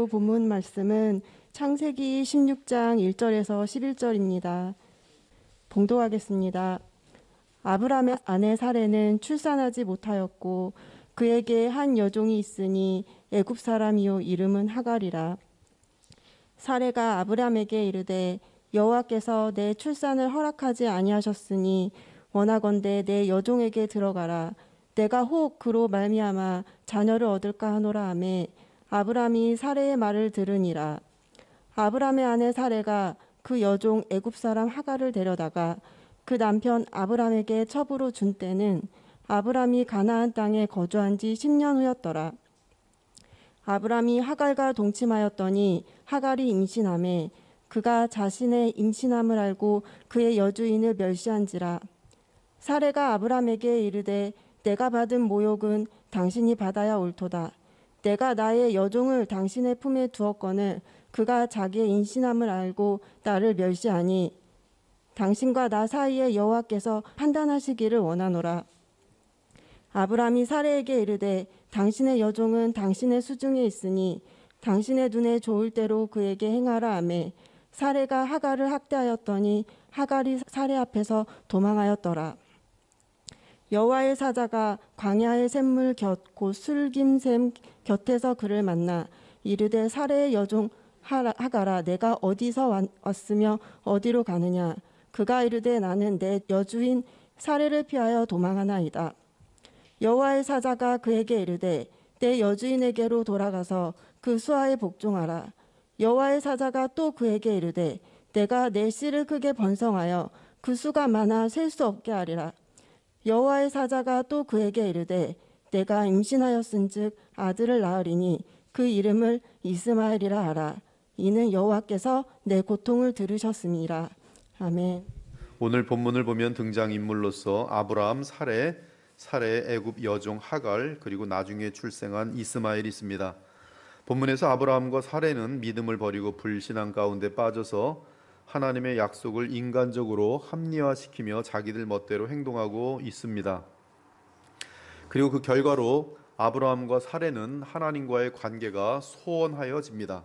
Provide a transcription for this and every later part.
기도 본문 말씀은 창세기 16장 1절에서 11절입니다. 봉독하겠습니다. 아브라함의 아내 사레는 출산하지 못하였고 그에게 한 여종이 있으니 애굽 사람이요 이름은 하갈이라. 사레가 아브라함에게 이르되 여호와께서 내 출산을 허락하지 아니하셨으니 원하건대 내 여종에게 들어가라. 내가 혹 그로 말미암아 자녀를 얻을까 하노라 하매 아브라함이 사레의 말을 들으니라. 아브라함의 아내 사레가 그 여종 애굽 사람 하갈을 데려다가 그 남편 아브라함에게 첩으로 준 때는 아브라함이 가나안 땅에 거주한 지 10년 후였더라. 아브라함이 하갈과 동침하였더니 하갈이 임신하매 그가 자신의 임신함을 알고 그의 여주인을 멸시한지라. 사레가 아브라함에게 이르되 내가 받은 모욕은 당신이 받아야 옳도다. 내가 나의 여종을 당신의 품에 두었거늘 그가 자기의 임신함을 알고 나를 멸시하니 당신과 나 사이에 여호와께서 판단하시기를 원하노라. 아브라함이 사레에게 이르되 당신의 여종은 당신의 수중에 있으니 당신의 눈에 좋을 대로 그에게 행하라 하매 사레가 하갈을 학대하였더니 하갈이 사레 앞에서 도망하였더라. 여호와의 사자가 광야의 샘물 곁 곧 술김샘 곁에서 그를 만나 이르되 사레의 여종 하갈아 내가 어디서 왔으며 어디로 가느냐. 그가 이르되 나는 내 여주인 사레를 피하여 도망하나이다. 여호와의 사자가 그에게 이르되 내 여주인에게로 돌아가서 그 수하에 복종하라. 여호와의 사자가 또 그에게 이르되 내가 내 씨를 크게 번성하여 그 수가 많아 셀 수 없게 하리라. 여호와의 사자가 또 그에게 이르되 내가 임신하였은즉 아들을 낳으리니 그 이름을 이스마엘이라 하라. 이는 여호와께서 내 고통을 들으셨음이라. 아멘. 오늘 본문을 보면 등장인물로서 아브라함, 사레의 애굽 여종 하갈, 그리고 나중에 출생한 이스마엘이 있습니다. 본문에서 아브라함과 사레는 믿음을 버리고 불신앙 가운데 빠져서 하나님의 약속을 인간적으로 합리화시키며 자기들 멋대로 행동하고 있습니다. 그리고 그 결과로 아브라함과 사레는 하나님과의 관계가 소원하여집니다.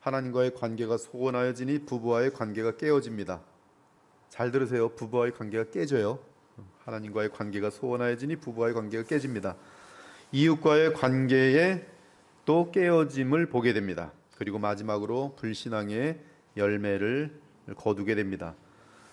하나님과의 관계가 소원하여지니 부부와의 관계가 깨어집니다. 잘 들으세요. 부부와의 관계가 깨져요. 하나님과의 관계가 소원하여지니 부부와의 관계가 깨집니다. 이웃과의 관계에 또 깨어짐을 보게 됩니다. 그리고 마지막으로 불신앙의 열매를 거두게 됩니다.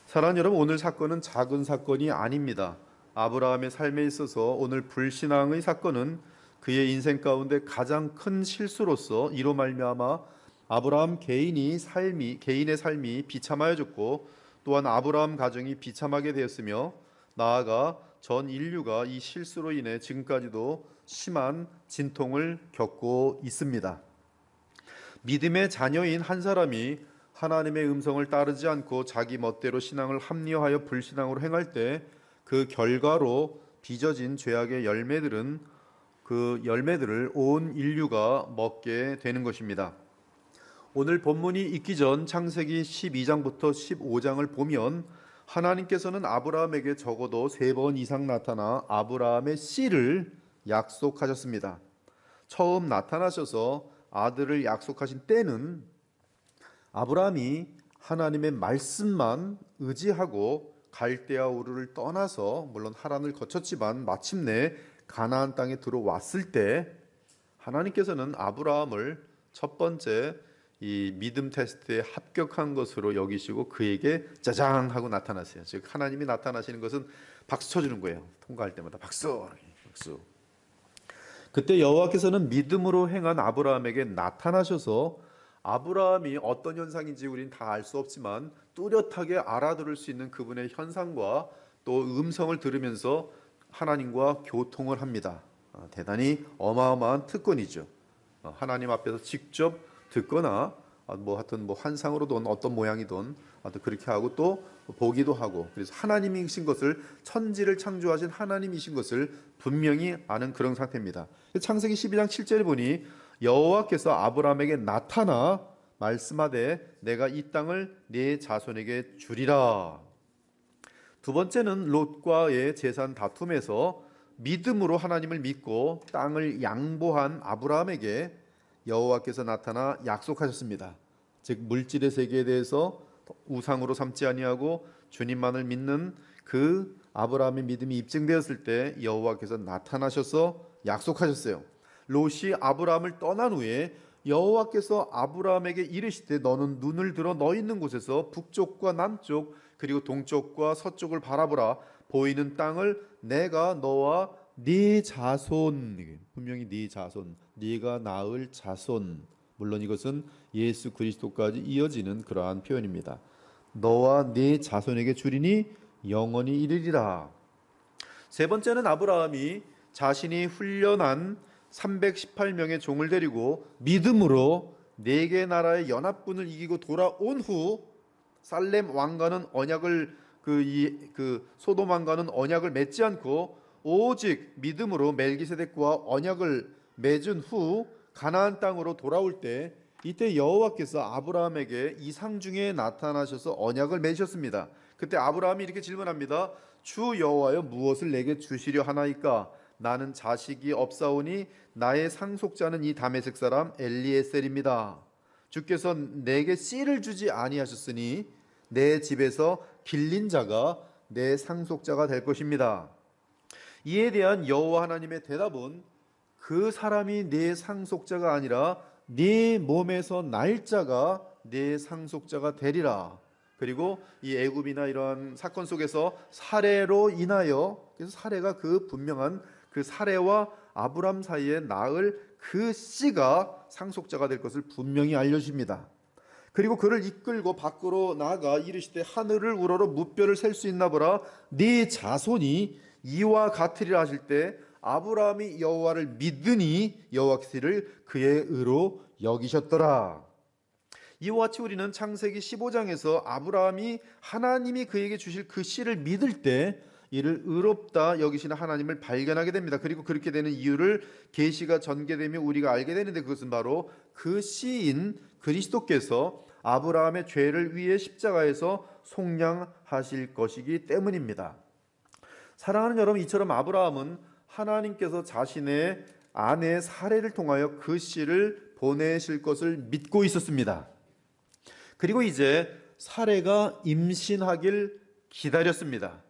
사랑하는 여러분, 오늘 사건은 작은 사건이 아닙니다. 아브라함의 삶에 있어서 오늘 불신앙의 사건은 그의 인생 가운데 가장 큰 실수로서 이로 말미암아 아브라함 개인의 삶이 비참하여졌고 또한 아브라함 가정이 비참하게 되었으며 나아가 전 인류가 이 실수로 인해 지금까지도 심한 진통을 겪고 있습니다. 믿음의 자녀인 한 사람이 하나님의 음성을 따르지 않고 자기 멋대로 신앙을 합리화하여 불신앙으로 행할 때 그 결과로 빚어진 죄악의 열매들은 그 열매들을 온 인류가 먹게 되는 것입니다. 오늘 본문이 있기 전 창세기 12장부터 15장을 보면 하나님께서는 아브라함에게 적어도 3번 이상 나타나 아브라함의 씨를 약속하셨습니다. 처음 나타나셔서 아들을 약속하신 때는 아브라함이 하나님의 말씀만 의지하고 갈대아 우르를 떠나서 물론 하란을 거쳤지만 마침내 가나안 땅에 들어왔을 때 하나님께서는 아브라함을 첫 번째 이 믿음 테스트에 합격한 것으로 여기시고 그에게 짜잔 하고 나타나세요. 즉 하나님이 나타나시는 것은 박수 쳐주는 거예요. 통과할 때마다 박수. 그때 여호와께서는 믿음으로 행한 아브라함에게 나타나셔서 아브라함이 어떤 현상인지 우리는 다 알 수 없지만 뚜렷하게 알아들을 수 있는 그분의 현상과 또 음성을 들으면서 하나님과 교통을 합니다. 대단히 어마어마한 특권이죠. 하나님 앞에서 직접 듣거나 하여튼 환상으로든 어떤 모양이든 하여튼 그렇게 하고 또 보기도 하고, 그래서 하나님이신 것을, 천지를 창조하신 하나님이신 것을 분명히 아는 그런 상태입니다. 창세기 12장 7절에 보니 여호와께서 아브라함에게 나타나 말씀하되 내가 이 땅을 네 자손에게 주리라. 두 번째는 롯과의 재산 다툼에서 믿음으로 하나님을 믿고 땅을 양보한 아브라함에게 여호와께서 나타나 약속하셨습니다. 즉 물질의 세계에 대해서 우상으로 삼지 아니하고 주님만을 믿는 그 아브라함의 믿음이 입증되었을 때 여호와께서 나타나셔서 약속하셨어요. 롯이 아브라함을 떠난 후에 여호와께서 아브라함에게 이르시되 너는 눈을 들어 너 있는 곳에서 북쪽과 남쪽 그리고 동쪽과 서쪽을 바라보라. 보이는 땅을 내가 너와 네 자손, 분명히 네 자손, 네가 낳을 자손, 물론 이것은 예수 그리스도까지 이어지는 그러한 표현입니다. 너와 네 자손에게 주리니 영원히 이르리라. 세 번째는 아브라함이 자신이 훈련한 318명의 종을 데리고 믿음으로 네 개 나라의 연합군을 이기고 돌아온 후 살렘 왕과는 언약을 소돔 왕과는 언약을 맺지 않고 오직 믿음으로 멜기세덱과 언약을 맺은 후 가나안 땅으로 돌아올 때 이때 여호와께서 아브라함에게 이상 중에 나타나셔서 언약을 맺으셨습니다. 그때 아브라함이 이렇게 질문합니다. 주 여호와여 무엇을 내게 주시려 하나이까? 나는 자식이 없사오니 나의 상속자는 이 다메섹 사람 엘리에셀입니다. 주께서 내게 씨를 주지 아니하셨으니 내 집에서 길린 자가 내 상속자가 될 것입니다. 이에 대한 여호와 하나님의 대답은 그 사람이 내 상속자가 아니라 네 몸에서 날 자가 내 상속자가 되리라. 그리고 이 애굽이나 이러한 사건 속에서 사례로 인하여, 그래서 사례가 그 분명한 그 사례와 아브람 사이에 낳을 그 씨가 상속자가 될 것을 분명히 알려줍니다. 그리고 그를 이끌고 밖으로 나가 이르시되 하늘을 우러러 무뼈를 셀 수 있나 보라. 네 자손이 이와 같으리라 하실 때 아브라함이 여호와를 믿으니 여호와께서 그의 의로 여기셨더라. 이와 같이 우리는 창세기 15장에서 아브라함이 하나님이 그에게 주실 그 씨를 믿을 때 이를 의롭다 여기시는 하나님을 발견하게 됩니다. 그리고 그렇게 되는 이유를 계시가 전개되며 우리가 알게 되는데 그것은 바로 그 씨인 그리스도께서 아브라함의 죄를 위해 십자가에서 속량하실 것이기 때문입니다. 사랑하는 여러분, 이처럼 아브라함은 하나님께서 자신의 아내 사례를 통하여 그 씨를 보내실 것을 믿고 있었습니다. 그리고 이제 사례가 임신하길 기다렸습니다.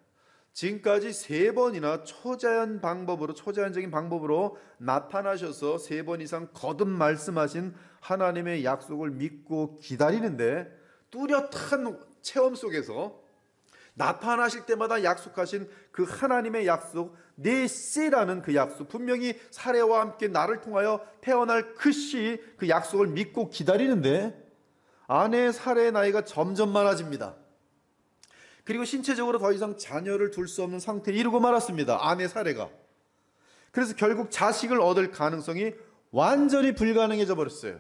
지금까지 세 번이나 초자연적인 방법으로 나타나셔서 세 번 이상 거듭 말씀하신 하나님의 약속을 믿고 기다리는데 뚜렷한 체험 속에서 나타나실 때마다 약속하신 그 하나님의 약속, 내 씨라는 그 약속, 분명히 사례와 함께 나를 통하여 태어날 그 씨, 그 약속을 믿고 기다리는데 아내 사례의 나이가 점점 많아집니다. 그리고 신체적으로 더 이상 자녀를 둘 수 없는 상태에 이르고 말았습니다. 아내 사례가. 그래서 결국 자식을 얻을 가능성이 완전히 불가능해져 버렸어요.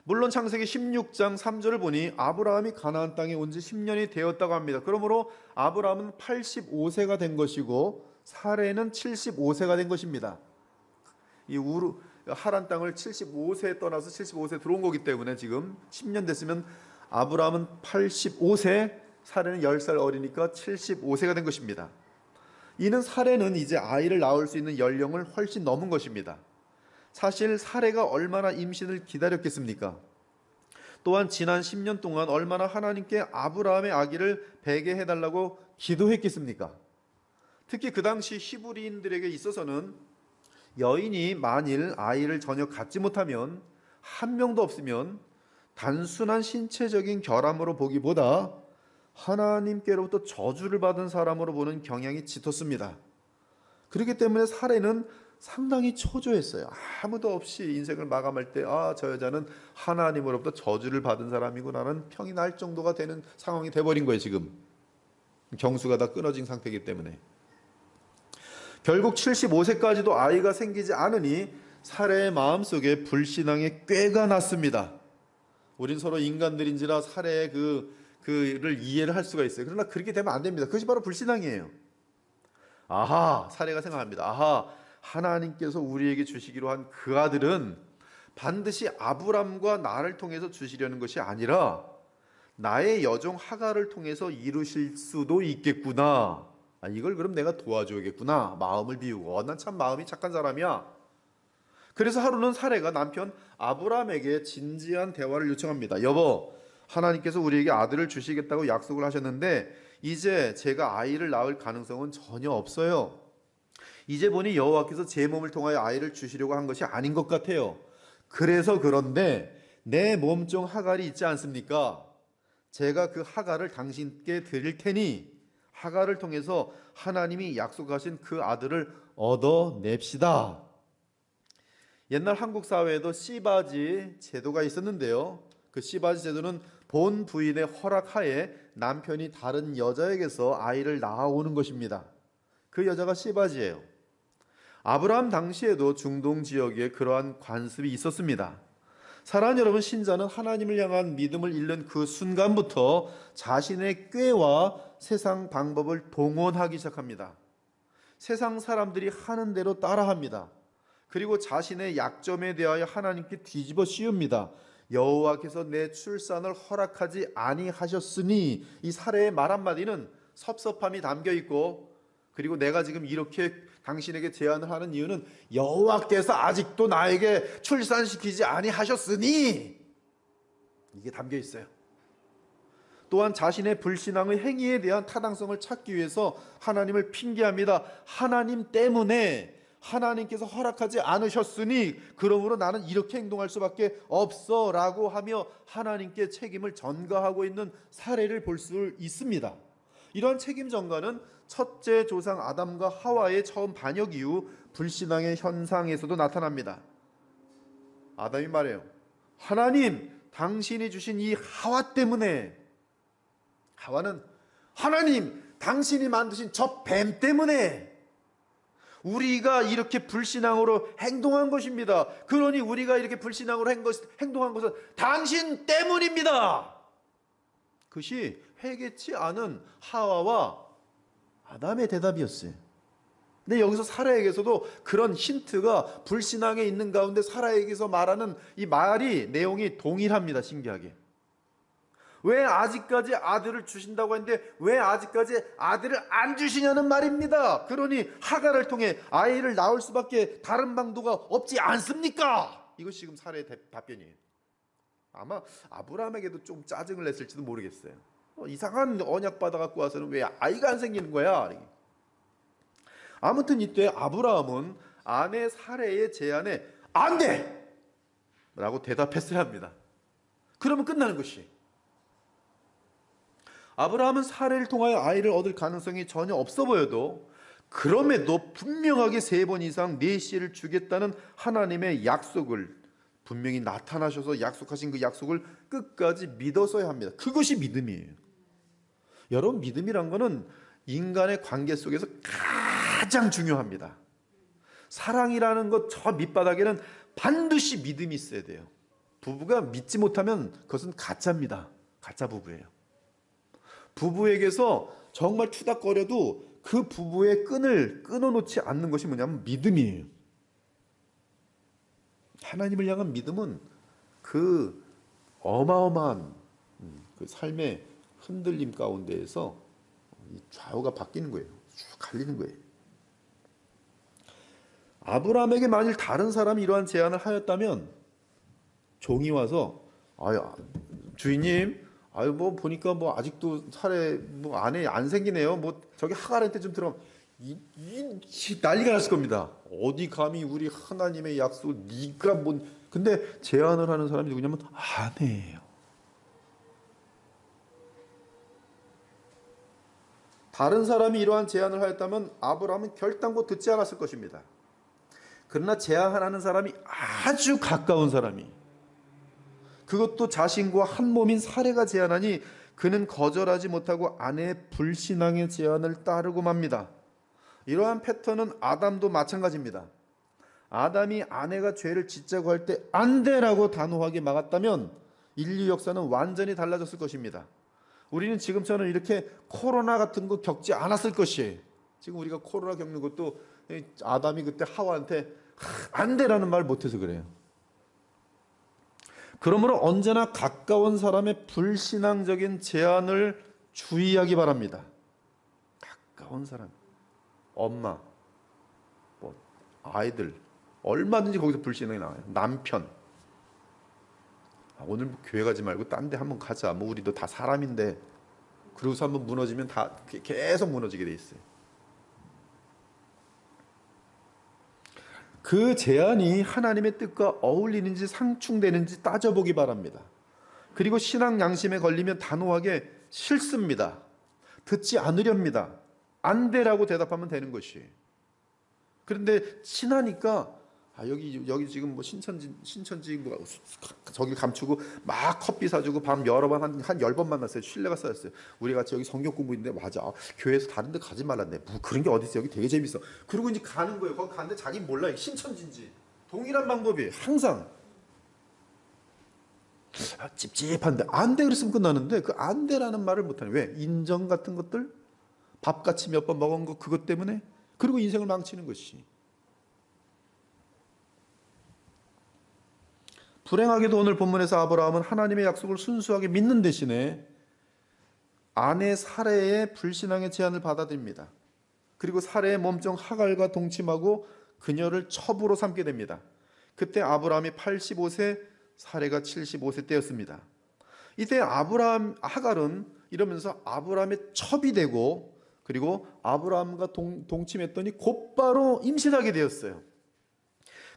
물론 창세기 16장 3절을 보니 아브라함이 가나안 땅에 온 지 10년이 되었다고 합니다. 그러므로 아브라함은 85세가 된 것이고 사레는 75세가 된 것입니다. 이 하란 땅을 75세에 떠나서 75세에 들어온 거기 때문에 지금 10년 됐으면 아브라함은 85세, 사레는 10살 어리니까 75세가 된 것입니다. 이는 사레는 이제 아이를 낳을 수 있는 연령을 훨씬 넘은 것입니다. 사실 사레가 얼마나 임신을 기다렸겠습니까? 또한 지난 10년 동안 얼마나 하나님께 아브라함의 아기를 베게 해달라고 기도했겠습니까? 특히 그 당시 히브리인들에게 있어서는 여인이 만일 아이를 전혀 갖지 못하면, 한 명도 없으면 단순한 신체적인 결함으로 보기보다 하나님께로부터 저주를 받은 사람으로 보는 경향이 짙었습니다. 그렇기 때문에 사레는 상당히 초조했어요. 아무도 없이 인생을 마감할 때 저 여자는 하나님으로부터 저주를 받은 사람이구나는 평이 날 정도가 되는 상황이 돼버린 거예요. 지금 경수가 다 끊어진 상태이기 때문에. 결국 75세까지도 아이가 생기지 않으니 사레의 마음속에 불신앙의 꾀가 났습니다. 우린 서로 인간들인지라 사레의 그를 이해를 할 수가 있어요. 그러나 그렇게 되면 안 됩니다. 그것이 바로 불신앙이에요. 사레가 생각합니다. 하나님께서 우리에게 주시기로 한 그 아들은 반드시 아브람과 나를 통해서 주시려는 것이 아니라 나의 여종 하갈을 통해서 이루실 수도 있겠구나. 이걸 그럼 내가 도와줘야겠구나. 마음을 비우고 난 참 마음이 착한 사람이야. 그래서 하루는 사레가 남편 아브라함에게 진지한 대화를 요청합니다. 여보, 하나님께서 우리에게 아들을 주시겠다고 약속을 하셨는데 이제 제가 아이를 낳을 가능성은 전혀 없어요. 이제 보니 여호와께서 제 몸을 통하여 아이를 주시려고 한 것이 아닌 것 같아요. 그래서 그런데 내 몸종 하갈이 있지 않습니까? 제가 그 하갈을 당신께 드릴 테니 하갈을 통해서 하나님이 약속하신 그 아들을 얻어냅시다. 옛날 한국 사회에도 씨바지 제도가 있었는데요. 그 씨바지 제도는 본 부인의 허락하에 남편이 다른 여자에게서 아이를 낳아오는 것입니다. 그 여자가 씨바지예요. 아브라함 당시에도 중동 지역에 그러한 관습이 있었습니다. 사랑하는 여러분, 신자는 하나님을 향한 믿음을 잃는 그 순간부터 자신의 꾀와 세상 방법을 동원하기 시작합니다. 세상 사람들이 하는 대로 따라합니다. 그리고 자신의 약점에 대하여 하나님께 뒤집어 씌웁니다. 여호와께서 내 출산을 허락하지 아니하셨으니, 이 사례의 말 한마디는 섭섭함이 담겨 있고, 그리고 내가 지금 이렇게 당신에게 제안을 하는 이유는 여호와께서 아직도 나에게 출산시키지 아니하셨으니, 이게 담겨 있어요. 또한 자신의 불신앙의 행위에 대한 타당성을 찾기 위해서 하나님을 핑계합니다. 하나님 때문에, 하나님께서 허락하지 않으셨으니 그러므로 나는 이렇게 행동할 수밖에 없어 라고 하며 하나님께 책임을 전가하고 있는 사례를 볼 수 있습니다. 이러한 책임 전가는 첫째 조상 아담과 하와의 처음 반역 이후 불신앙의 현상에서도 나타납니다. 아담이 말해요. 하나님, 당신이 주신 이 하와 때문에, 하와는 하나님, 당신이 만드신 저 뱀 때문에 우리가 이렇게 불신앙으로 행동한 것입니다. 그러니 우리가 이렇게 불신앙으로 행동한 것은 당신 때문입니다. 그것이 회개치 않은 하와와 아담의 대답이었어요. 근데 여기서 사라에게서도 그런 힌트가 불신앙에 있는 가운데 사라에게서 말하는 이 말이 내용이 동일합니다. 신기하게. 왜 아직까지 아들을 주신다고 했는데 왜 아직까지 아들을 안 주시냐는 말입니다. 그러니 하갈을 통해 아이를 낳을 수밖에 다른 방도가 없지 않습니까? 이것이 지금 사례의 답변이에요. 아마 아브라함에게도 좀 짜증을 냈을지도 모르겠어요. 이상한 언약 받아갖고 와서는 왜 아이가 안 생기는 거야? 아무튼 이때 아브라함은 아내 사례의 제안에 안 돼! 라고 대답했어야 합니다. 그러면 끝나는 것이. 아브라함은 사례를 통하여 아이를 얻을 가능성이 전혀 없어 보여도 그럼에도 분명하게 3번 이상 네 씨를 주겠다는 하나님의 약속을 분명히 나타나셔서 약속하신 그 약속을 끝까지 믿어서야 합니다. 그것이 믿음이에요. 여러분, 믿음이란 거는 인간의 관계 속에서 가장 중요합니다. 사랑이라는 것 저 밑바닥에는 반드시 믿음이 있어야 돼요. 부부가 믿지 못하면 그것은 가짜입니다. 가짜 부부예요. 부부에게서 정말 투닥거려도 그 부부의 끈을 끊어놓지 않는 것이 뭐냐면 믿음이에요. 하나님을 향한 믿음은 그 어마어마한 그 삶의 흔들림 가운데에서 좌우가 바뀌는 거예요. 쭉 갈리는 거예요. 아브라함에게 만일 다른 사람이 이러한 제안을 하였다면 종이 와서 주인님, 뭐 보니까 뭐 아직도 살에 뭐 안에 안 생기네요. 뭐 저기 하갈한테 좀 들어가면 난리가 났을 겁니다. 어디 감히 우리 하나님의 약속을 네가 뭔? 근데 제안을 하는 사람이 누구냐면 아내예요. 다른 사람이 이러한 제안을 하였다면 아브라함은 결단코 듣지 않았을 것입니다. 그러나 제안하는 사람이 아주 가까운 사람이, 그것도 자신과 한 몸인 사례가 제안하니 그는 거절하지 못하고 아내의 불신앙의 제안을 따르고 맙니다. 이러한 패턴은 아담도 마찬가지입니다. 아담이 아내가 죄를 짓자고 할 때 안 돼라고 단호하게 막았다면 인류 역사는 완전히 달라졌을 것입니다. 우리는 지금처럼 이렇게 코로나 같은 거 겪지 않았을 것이에요. 지금 우리가 코로나 겪는 것도 아담이 그때 하와한테 안 돼라는 말 못해서 그래요. 그러므로 언제나 가까운 사람의 불신앙적인 제안을 주의하기 바랍니다. 가까운 사람, 엄마, 아이들, 얼마든지 거기서 불신앙이 나와요. 남편, 오늘 뭐 교회 가지 말고 딴 데 한번 가자. 뭐 우리도 다 사람인데. 그러고서 한번 무너지면 다 계속 무너지게 돼 있어요. 그 제안이 하나님의 뜻과 어울리는지 상충되는지 따져보기 바랍니다. 그리고 신앙 양심에 걸리면 단호하게 싫습니다. 듣지 않으렵니다. 안 되라고 대답하면 되는 것이. 그런데 친하니까 여기 지금 뭐 신천지 뭐 저기 감추고 막 커피 사주고 밤 여러 번 한 10번 만났어요. 신뢰가 쌓였어요. 우리 같이 여기 성경 공부인데 맞아. 교회에서 다른 데 가지 말랐네. 뭐 그런 게 어디 있어. 여기 되게 재밌어. 그리고 이제 가는 거예요. 거기 가는데 자기는 몰라요. 신천지인지. 동일한 방법이 항상 찝찝한데 안 돼 그랬으면 끝나는데 그 안 돼라는 말을 못하네. 왜? 인정 같은 것들 밥같이 몇 번 먹은 거 그것 때문에 그리고 인생을 망치는 것이. 불행하게도 오늘 본문에서 아브라함은 하나님의 약속을 순수하게 믿는 대신에 아내 사레의 불신앙의 제안을 받아들입니다. 그리고 사레의 몸종 하갈과 동침하고 그녀를 첩으로 삼게 됩니다. 그때 아브라함이 85세, 사레가 75세 때였습니다. 이때 하갈은 이러면서 아브라함의 첩이 되고 그리고 아브라함과 동침했더니 곧바로 임신하게 되었어요.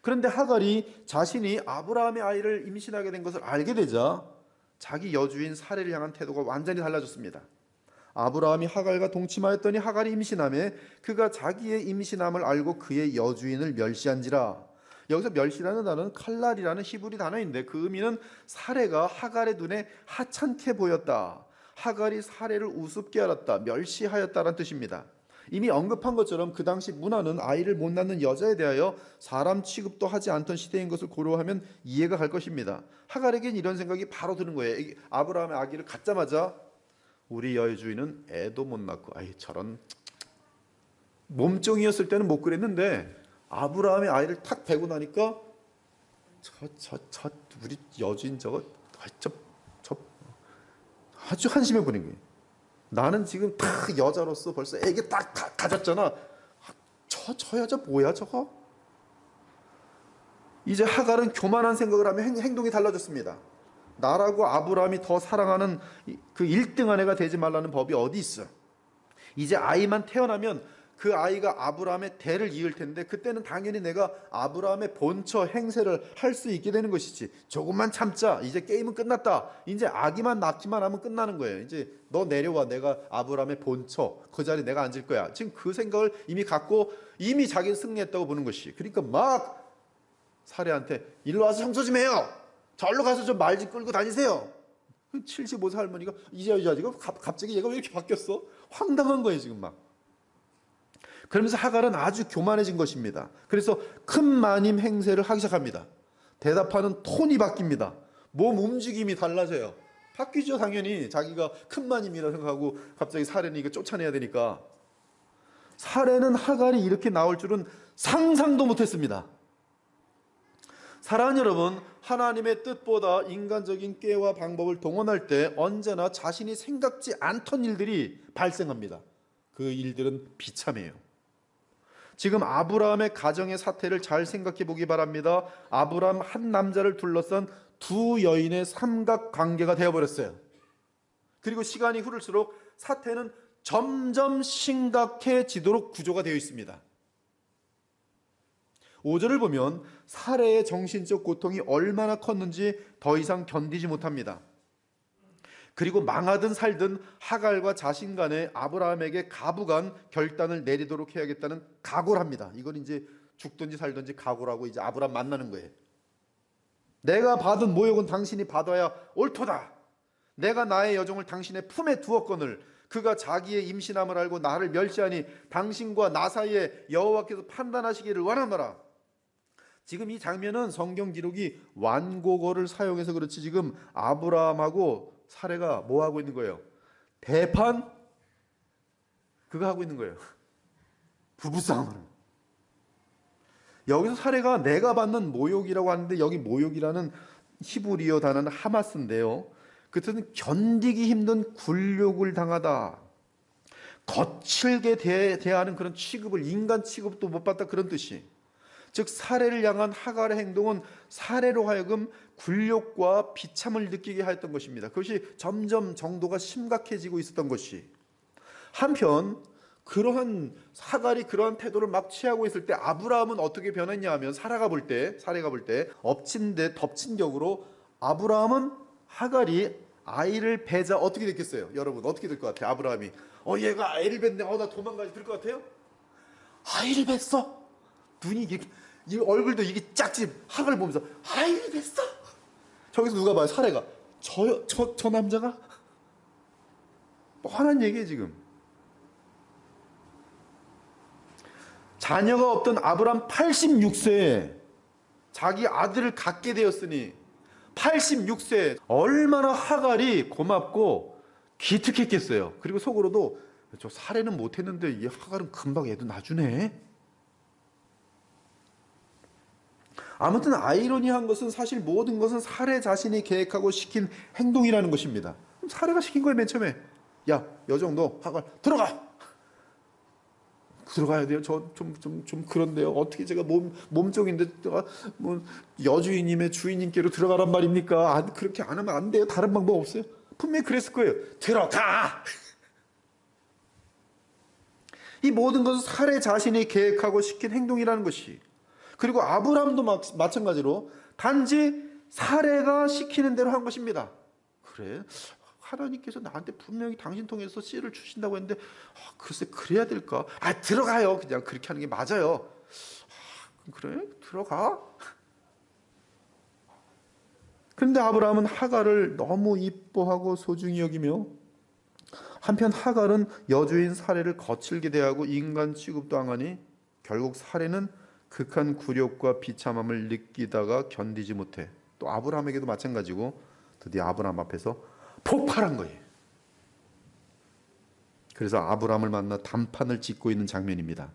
그런데 하갈이 자신이 아브라함의 아이를 임신하게 된 것을 알게 되자 자기 여주인 사레를 향한 태도가 완전히 달라졌습니다. 아브라함이 하갈과 동침하였더니 하갈이 임신하며 그가 자기의 임신함을 알고 그의 여주인을 멸시한지라. 여기서 멸시라는 단어는 칼날이라는 히브리 단어인데 그 의미는 사레가 하갈의 눈에 하찮게 보였다. 하갈이 사레를 우습게 알았다. 멸시하였다라는 뜻입니다. 이미 언급한 것처럼 그 당시 문화는 아이를 못 낳는 여자에 대하여 사람 취급도 하지 않던 시대인 것을 고려하면 이해가 갈 것입니다. 하갈에겐 이런 생각이 바로 드는 거예요. 아브라함의 아기를 갖자마자 우리 여주인은 애도 못 낳고 저런 몸종이었을 때는 못 그랬는데 아브라함의 아이를 탁 베고 나니까 우리 여주인 저거 아주 한심해 보이는 거예요. 나는 지금 딱 여자로서 벌써 애기 딱 가졌잖아. 저 여자 뭐야 저거? 이제 하갈은 교만한 생각을 하면 행동이 달라졌습니다. 나라고 아브라함이 더 사랑하는 그 1등 아내가 되지 말라는 법이 어디 있어? 이제 아이만 태어나면 그 아이가 아브라함의 대를 이을 텐데 그때는 당연히 내가 아브라함의 본처 행세를 할 수 있게 되는 것이지. 조금만 참자. 이제 게임은 끝났다. 이제 아기만 낳기만 하면 끝나는 거예요. 이제 너 내려와. 내가 아브라함의 본처 그 자리에 내가 앉을 거야. 지금 그 생각을 이미 갖고 이미 자기는 승리했다고 보는 것이. 그러니까 막 사례한테 일로 와서 청소 좀 해요. 절로 가서 좀 말 좀 끌고 다니세요. 75세 할머니가 이제 여자가 갑자기 얘가 왜 이렇게 바뀌었어? 황당한 거예요 지금 막. 그러면서 하갈은 아주 교만해진 것입니다. 그래서 큰 마님 행세를 하기 시작합니다. 대답하는 톤이 바뀝니다. 몸 움직임이 달라져요. 바뀌죠 당연히. 자기가 큰 마님이라 생각하고 갑자기 사례는 이거 쫓아내야 되니까. 사례는 하갈이 이렇게 나올 줄은 상상도 못했습니다. 사랑하는 여러분, 하나님의 뜻보다 인간적인 꾀와 방법을 동원할 때 언제나 자신이 생각지 않던 일들이 발생합니다. 그 일들은 비참해요. 지금 아브라함의 가정의 사태를 잘 생각해 보기 바랍니다. 아브라함 한 남자를 둘러싼 두 여인의 삼각관계가 되어버렸어요. 그리고 시간이 흐를수록 사태는 점점 심각해지도록 구조가 되어 있습니다. 5절을 보면 사레의 정신적 고통이 얼마나 컸는지 더 이상 견디지 못합니다. 그리고 망하든 살든 하갈과 자신 간에 아브라함에게 가부간 결단을 내리도록 해야겠다는 각오를 합니다. 이건 이제 죽든지 살든지 각오라고 이제 아브라함 만나는 거예요. 내가 받은 모욕은 당신이 받아야 옳도다. 내가 나의 여종을 당신의 품에 두었거늘 그가 자기의 임신함을 알고 나를 멸시하니 당신과 나 사이에 여호와께서 판단하시기를 원하노라. 지금 이 장면은 성경 기록이 완고어를 사용해서 그렇지 지금 아브라함하고 사레가 뭐 하고 있는 거예요? 대판? 그거 하고 있는 거예요. 부부싸움을. 여기서 사레가 내가 받는 모욕이라고 하는데 여기 모욕이라는 히브리어 단어는 하마스인데요. 그 뜻은 견디기 힘든 굴욕을 당하다. 거칠게 대하는 그런 취급을 인간 취급도 못 받다 그런 뜻이. 즉 사레를 향한 하갈의 행동은 사레로 하여금 굴욕과 비참을 느끼게 하였던 것입니다. 그것이 점점 정도가 심각해지고 있었던 것이, 한편 그러한 하갈이 그러한 태도를 막 취하고 있을 때 아브라함은 어떻게 변했냐 하면, 사레가 볼 때 엎친 데 덮친 격으로 아브라함은 하갈이 아이를 배자 어떻게 됐겠어요? 여러분 어떻게 될 것 같아요? 아브라함이 얘가 아이를 뱄네, 나 도망가지 될 것 같아요? 아이를 뱄어. 눈이 이 얼굴도 이게 작지. 하갈을 보면서 아이를 뱄어. 저기서 누가 봐요? 사레가 저 남자가 뻔한 얘기예요. 지금 자녀가 없던 아브라함 86세에 자기 아들을 갖게 되었으니, 86세 얼마나 하갈이 고맙고 기특했겠어요. 그리고 속으로도 저 사례는 못했는데 이 하갈은 금방 애도 낳아주네. 아무튼 아이러니한 것은 사실 모든 것은 사례 자신이 계획하고 시킨 행동이라는 것입니다. 사례가 시킨 거예요. 맨 처음에 야 여정 너 하갈 들어가야 돼요. 저 좀 그런데요. 어떻게 제가 몸쪽인데 뭐 여주인님의 주인님께로 들어가란 말입니까? 그렇게 안 하면 안 돼요. 다른 방법 없어요. 분명히 그랬을 거예요. 들어가. 이 모든 것은 사례 자신이 계획하고 시킨 행동이라는 것이, 그리고 아브라함도 마찬가지로 단지 사례가 시키는 대로 한 것입니다. 그래? 하나님께서 나한테 분명히 당신 통해서 씨를 주신다고 했는데 글쎄 그래야 될까? 들어가요. 그냥 그렇게 하는 게 맞아요. 그래? 들어가? 그런데 아브라함은 하갈을 너무 이뻐하고 소중히 여기며, 한편 하갈은 여주인 사례를 거칠게 대하고 인간 취급도 당하니 결국 사례는 극한 굴욕과 비참함을 느끼다가 견디지 못해 또 아브라함에게도 마찬가지고 드디어 아브라함 앞에서 폭발한 거예요. 그래서 아브라함을 만나 단판을 짓고 있는 장면입니다.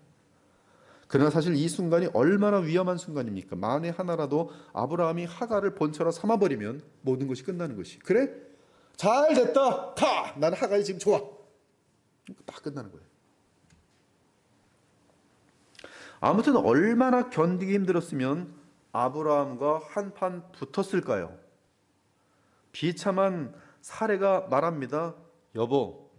그러나 사실 이 순간이 얼마나 위험한 순간입니까? 만에 하나라도 아브라함이 하갈을 본처럼 삼아버리면 모든 것이 끝나는 것이. 그래? 잘 됐다. 가! 난 하갈이 지금 좋아. 딱 끝나는 거예요. 아무튼 얼마나 견디기 힘들었으면 아브라함과 한판 붙었을까요? 비참한 사례가 말합니다. 여보,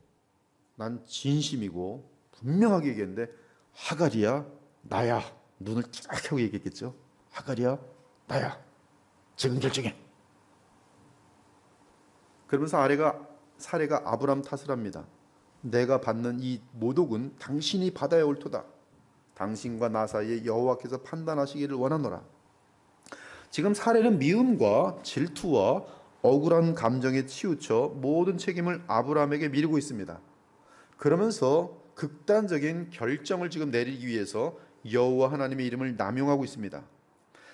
난 진심이고 분명하게 얘기했는데 하갈이야 나야. 눈을 쫙 하고 얘기했겠죠. 하갈이야 나야. 지금 결정해. 그러면서 사례가 아브라함 탓을 합니다. 내가 받는 이 모독은 당신이 받아야 옳도다. 당신과 나 사이에 여호와께서 판단하시기를 원하노라. 지금 사례는 미움과 질투와 억울한 감정에 치우쳐 모든 책임을 아브라함에게 미루고 있습니다. 그러면서 극단적인 결정을 지금 내리기 위해서 여호와 하나님의 이름을 남용하고 있습니다.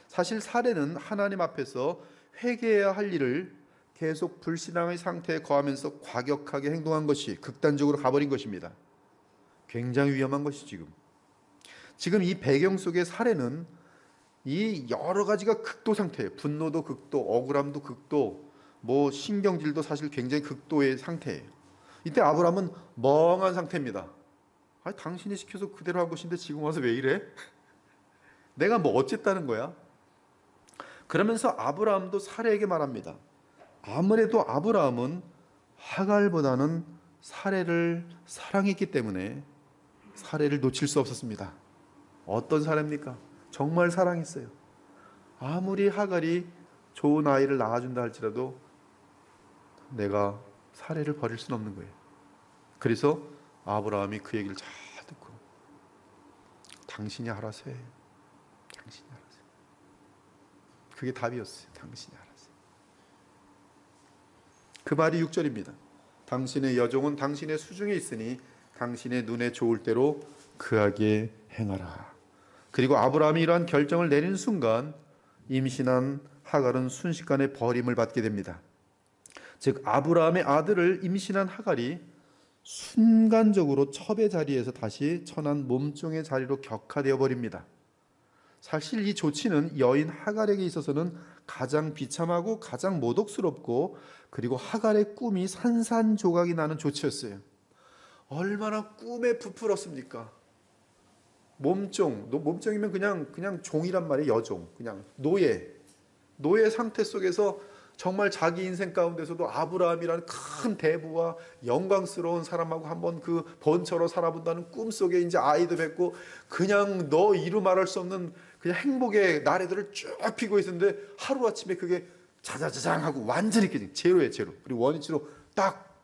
사실 사례는 하나님 앞에서 회개해야 할 일을 계속 불신앙의 상태에 거하면서 과격하게 행동한 것이, 극단적으로 가버린 것입니다. 굉장히 위험한 것이 지금 이 배경 속의 사례는 이 여러 가지가 극도 상태예요. 분노도 극도, 억울함도 극도, 뭐 신경질도 사실 굉장히 극도의 상태예요. 이때 아브라함은 멍한 상태입니다. 당신이 시켜서 그대로 한 것인데 지금 와서 왜 이래? 내가 뭐 어쨌다는 거야? 그러면서 아브라함도 사례에게 말합니다. 아무래도 아브라함은 하갈보다는 사례를 사랑했기 때문에 사례를 놓칠 수 없었습니다. 어떤 사례입니까? 정말 사랑했어요. 아무리 하갈이 좋은 아이를 낳아준다 할지라도 내가 사례를 버릴 수는 없는 거예요. 그래서 아브라함이 그 얘기를 잘 듣고 당신이 알아서 해. 당신이 알아서 해. 그게 답이었어요. 당신이 알아서 해. 그 말이 6절입니다. 당신의 여종은 당신의 수중에 있으니 당신의 눈에 좋을 대로 그하게 행하라. 그리고 아브라함이 이러한 결정을 내린 순간 임신한 하갈은 순식간에 버림을 받게 됩니다. 즉 아브라함의 아들을 임신한 하갈이 순간적으로 첩의 자리에서 다시 천한 몸종의 자리로 격화되어 버립니다. 사실 이 조치는 여인 하갈에게 있어서는 가장 비참하고 가장 모독스럽고, 그리고 하갈의 꿈이 산산조각이 나는 조치였어요. 얼마나 꿈에 부풀었습니까? 몸종, 몸종이면 그냥 종이란 말이에요. 여종, 그냥 노예 상태 속에서 정말 자기 인생 가운데서도 아브라함이라는 큰 대부와 영광스러운 사람하고 한번 그 번처로 살아본다는 꿈속에 이제 아이도 뵙고 그냥 너 이루 말할 수 없는 그냥 행복의 나래들을 쭉 피고 있었는데 하루아침에 그게 자자자장 하고 완전히 깨진 제로예요, 제로. 그리고 원위치로 딱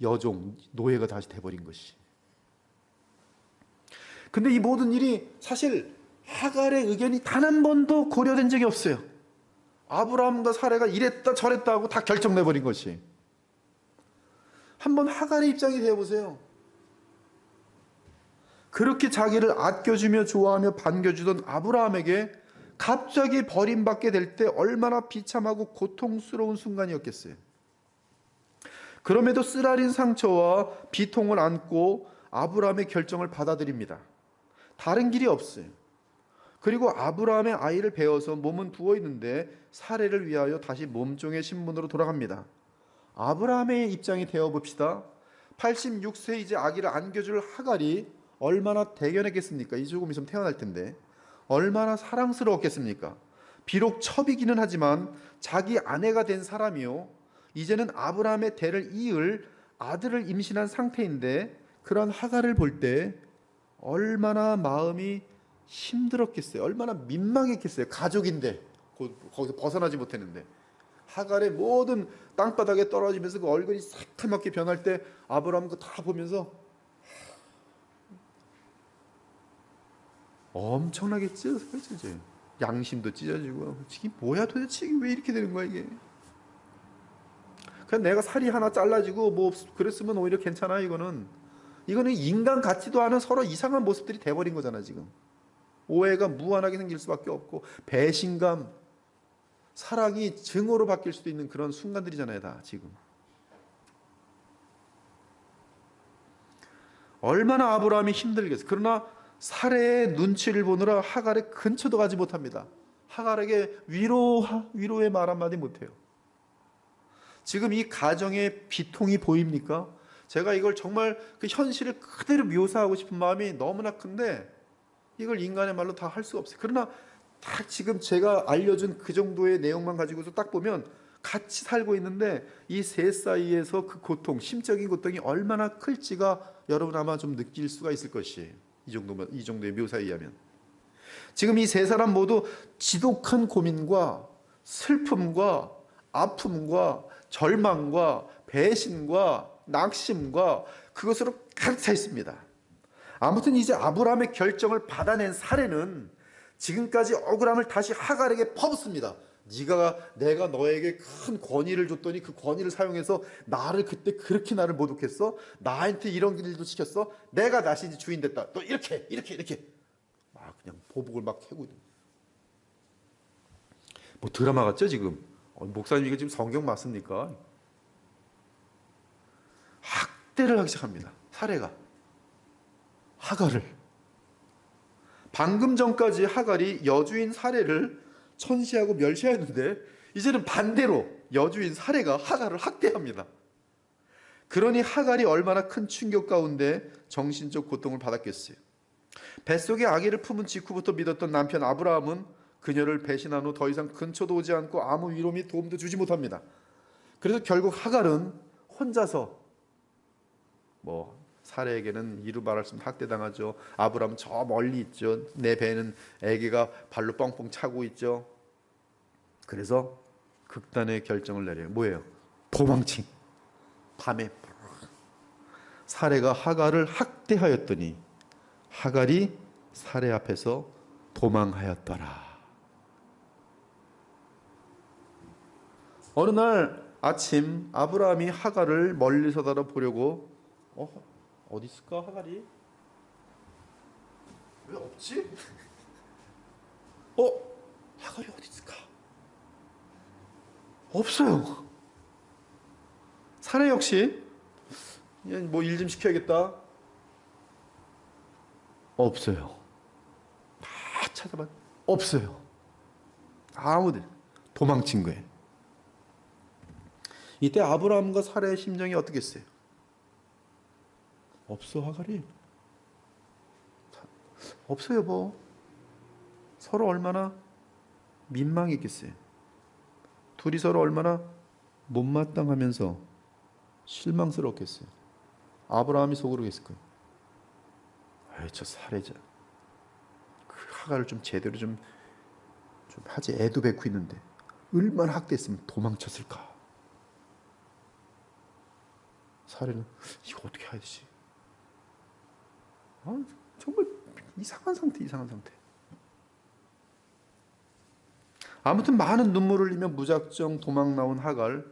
여종, 노예가 다시 돼버린 것이. 근데 이 모든 일이 사실 하갈의 의견이 단 한 번도 고려된 적이 없어요. 아브라함과 사레가 이랬다 저랬다 하고 다 결정내버린 것이. 한번 하갈의 입장이 되어보세요. 그렇게 자기를 아껴주며 좋아하며 반겨주던 아브라함에게 갑자기 버림받게 될 때 얼마나 비참하고 고통스러운 순간이었겠어요. 그럼에도 쓰라린 상처와 비통을 안고 아브라함의 결정을 받아들입니다. 다른 길이 없어요. 그리고 아브라함의 아이를 베어서 몸은 부어있는데 사레를 위하여 다시 몸종의 신분으로 돌아갑니다. 아브라함의 입장이 되어봅시다. 86세 이제 아기를 안겨줄 하갈이 얼마나 대견했겠습니까? 이 조금 있으면 태어날 텐데 얼마나 사랑스러웠겠습니까? 비록 첩이기는 하지만 자기 아내가 된 사람이요, 이제는 아브라함의 대를 이을 아들을 임신한 상태인데 그런 하갈을 볼 때 얼마나 마음이 힘들었겠어요. 얼마나 민망했겠어요. 가족인데 거기서 벗어나지 못했는데 하갈의 모든 땅바닥에 떨어지면서 그 얼굴이 새카맣게 변할 때 아브라함 그 다 보면서 엄청나게 찢어져요. 양심도 찢어지고 이게 뭐야 도대체, 이게 왜 이렇게 되는 거야 이게. 그냥 내가 살이 하나 잘라지고 뭐 그랬으면 오히려 괜찮아. 이거는 인간 같지도 않은 서로 이상한 모습들이 돼버린 거잖아. 지금 오해가 무한하게 생길 수밖에 없고 배신감, 사랑이 증오로 바뀔 수도 있는 그런 순간들이잖아요. 다 지금 얼마나 아브라함이 힘들겠어요. 그러나 사레의 눈치를 보느라 하갈의 근처도 가지 못합니다. 하갈에게 위로의 말 한마디 못해요. 지금 이 가정의 비통이 보입니까? 제가 이걸 정말 그 현실을 그대로 묘사하고 싶은 마음이 너무나 큰데 이걸 인간의 말로 다 할 수가 없어요. 그러나 딱 지금 제가 알려준 그 정도의 내용만 가지고서 딱 보면 같이 살고 있는데 이 셋 사이에서 그 고통, 심적인 고통이 얼마나 클지가 여러분 아마 좀 느낄 수가 있을 것이에요. 이 정도의 묘사에 의하면 지금 이 세 사람 모두 지독한 고민과 슬픔과 아픔과 절망과 배신과 낙심과 그것으로 가득 차 있습니다. 아무튼 이제 아브라함의 결정을 받아낸 사레는 지금까지 억울함을 다시 하갈에게 퍼붓습니다. 내가 너에게 큰 권위를 줬더니 그 권위를 사용해서 나를 그때 그렇게 나를 모독했어? 나한테 이런 일도 시켰어? 내가 다시 이제 주인 됐다. 또 이렇게 막 그냥 보복을 막 해고 있는. 뭐 드라마 같죠 지금? 목사님 이거 지금 성경 맞습니까? 학대를 하기 시작합니다. 사레가 하갈을. 방금 전까지 하갈이 여주인 사레를 천시하고 멸시하였는데 이제는 반대로 여주인 사레가 하갈을 학대합니다. 그러니 하갈이 얼마나 큰 충격 가운데 정신적 고통을 받았겠어요. 뱃속에 아기를 품은 직후부터 믿었던 남편 아브라함은 그녀를 배신한 후 더 이상 근처도 오지 않고 아무 위로 및 도움도 주지 못합니다. 그래서 결국 하갈은 혼자서 사레에게는 이루 말할 수 없는 학대당하죠. 아브라함은 저 멀리 있죠. 내 배는 아기가 발로 뻥뻥 차고 있죠. 그래서 극단의 결정을 내려요. 뭐예요? 도망친. 밤에 사레가 하갈을 학대하였더니 하갈이 사레 앞에서 도망하였더라. 어느 날 아침 아브라함이 하갈을 멀리서 바라보려고 어디 있을까 하갈이? 왜 없지? 하갈이 어디 있을까? 없어요. 사례 역시 뭐 일 좀 시켜야겠다. 없어요. 다 찾아봤 없어요. 아무도 도망친 거예요. 이때 아브라함과 사례의 심정이 어떻겠어요? 없어 하갈이. 없어요, 뭐. 서로 얼마나 민망했겠어요. 둘이 서로 얼마나 못마땅하면서 실망스럽겠어요. 아브라함이 속으로 했을 거예요. 아이, 저 살해자. 그 하가를 좀 제대로 좀 하지. 애도 뵙고 있는데 얼마나 학대했으면 도망쳤을까. 살해는 이거 어떻게 해야 되지? 정말 이상한 상태. 아무튼 많은 눈물을 흘리며 무작정 도망 나온 하갈,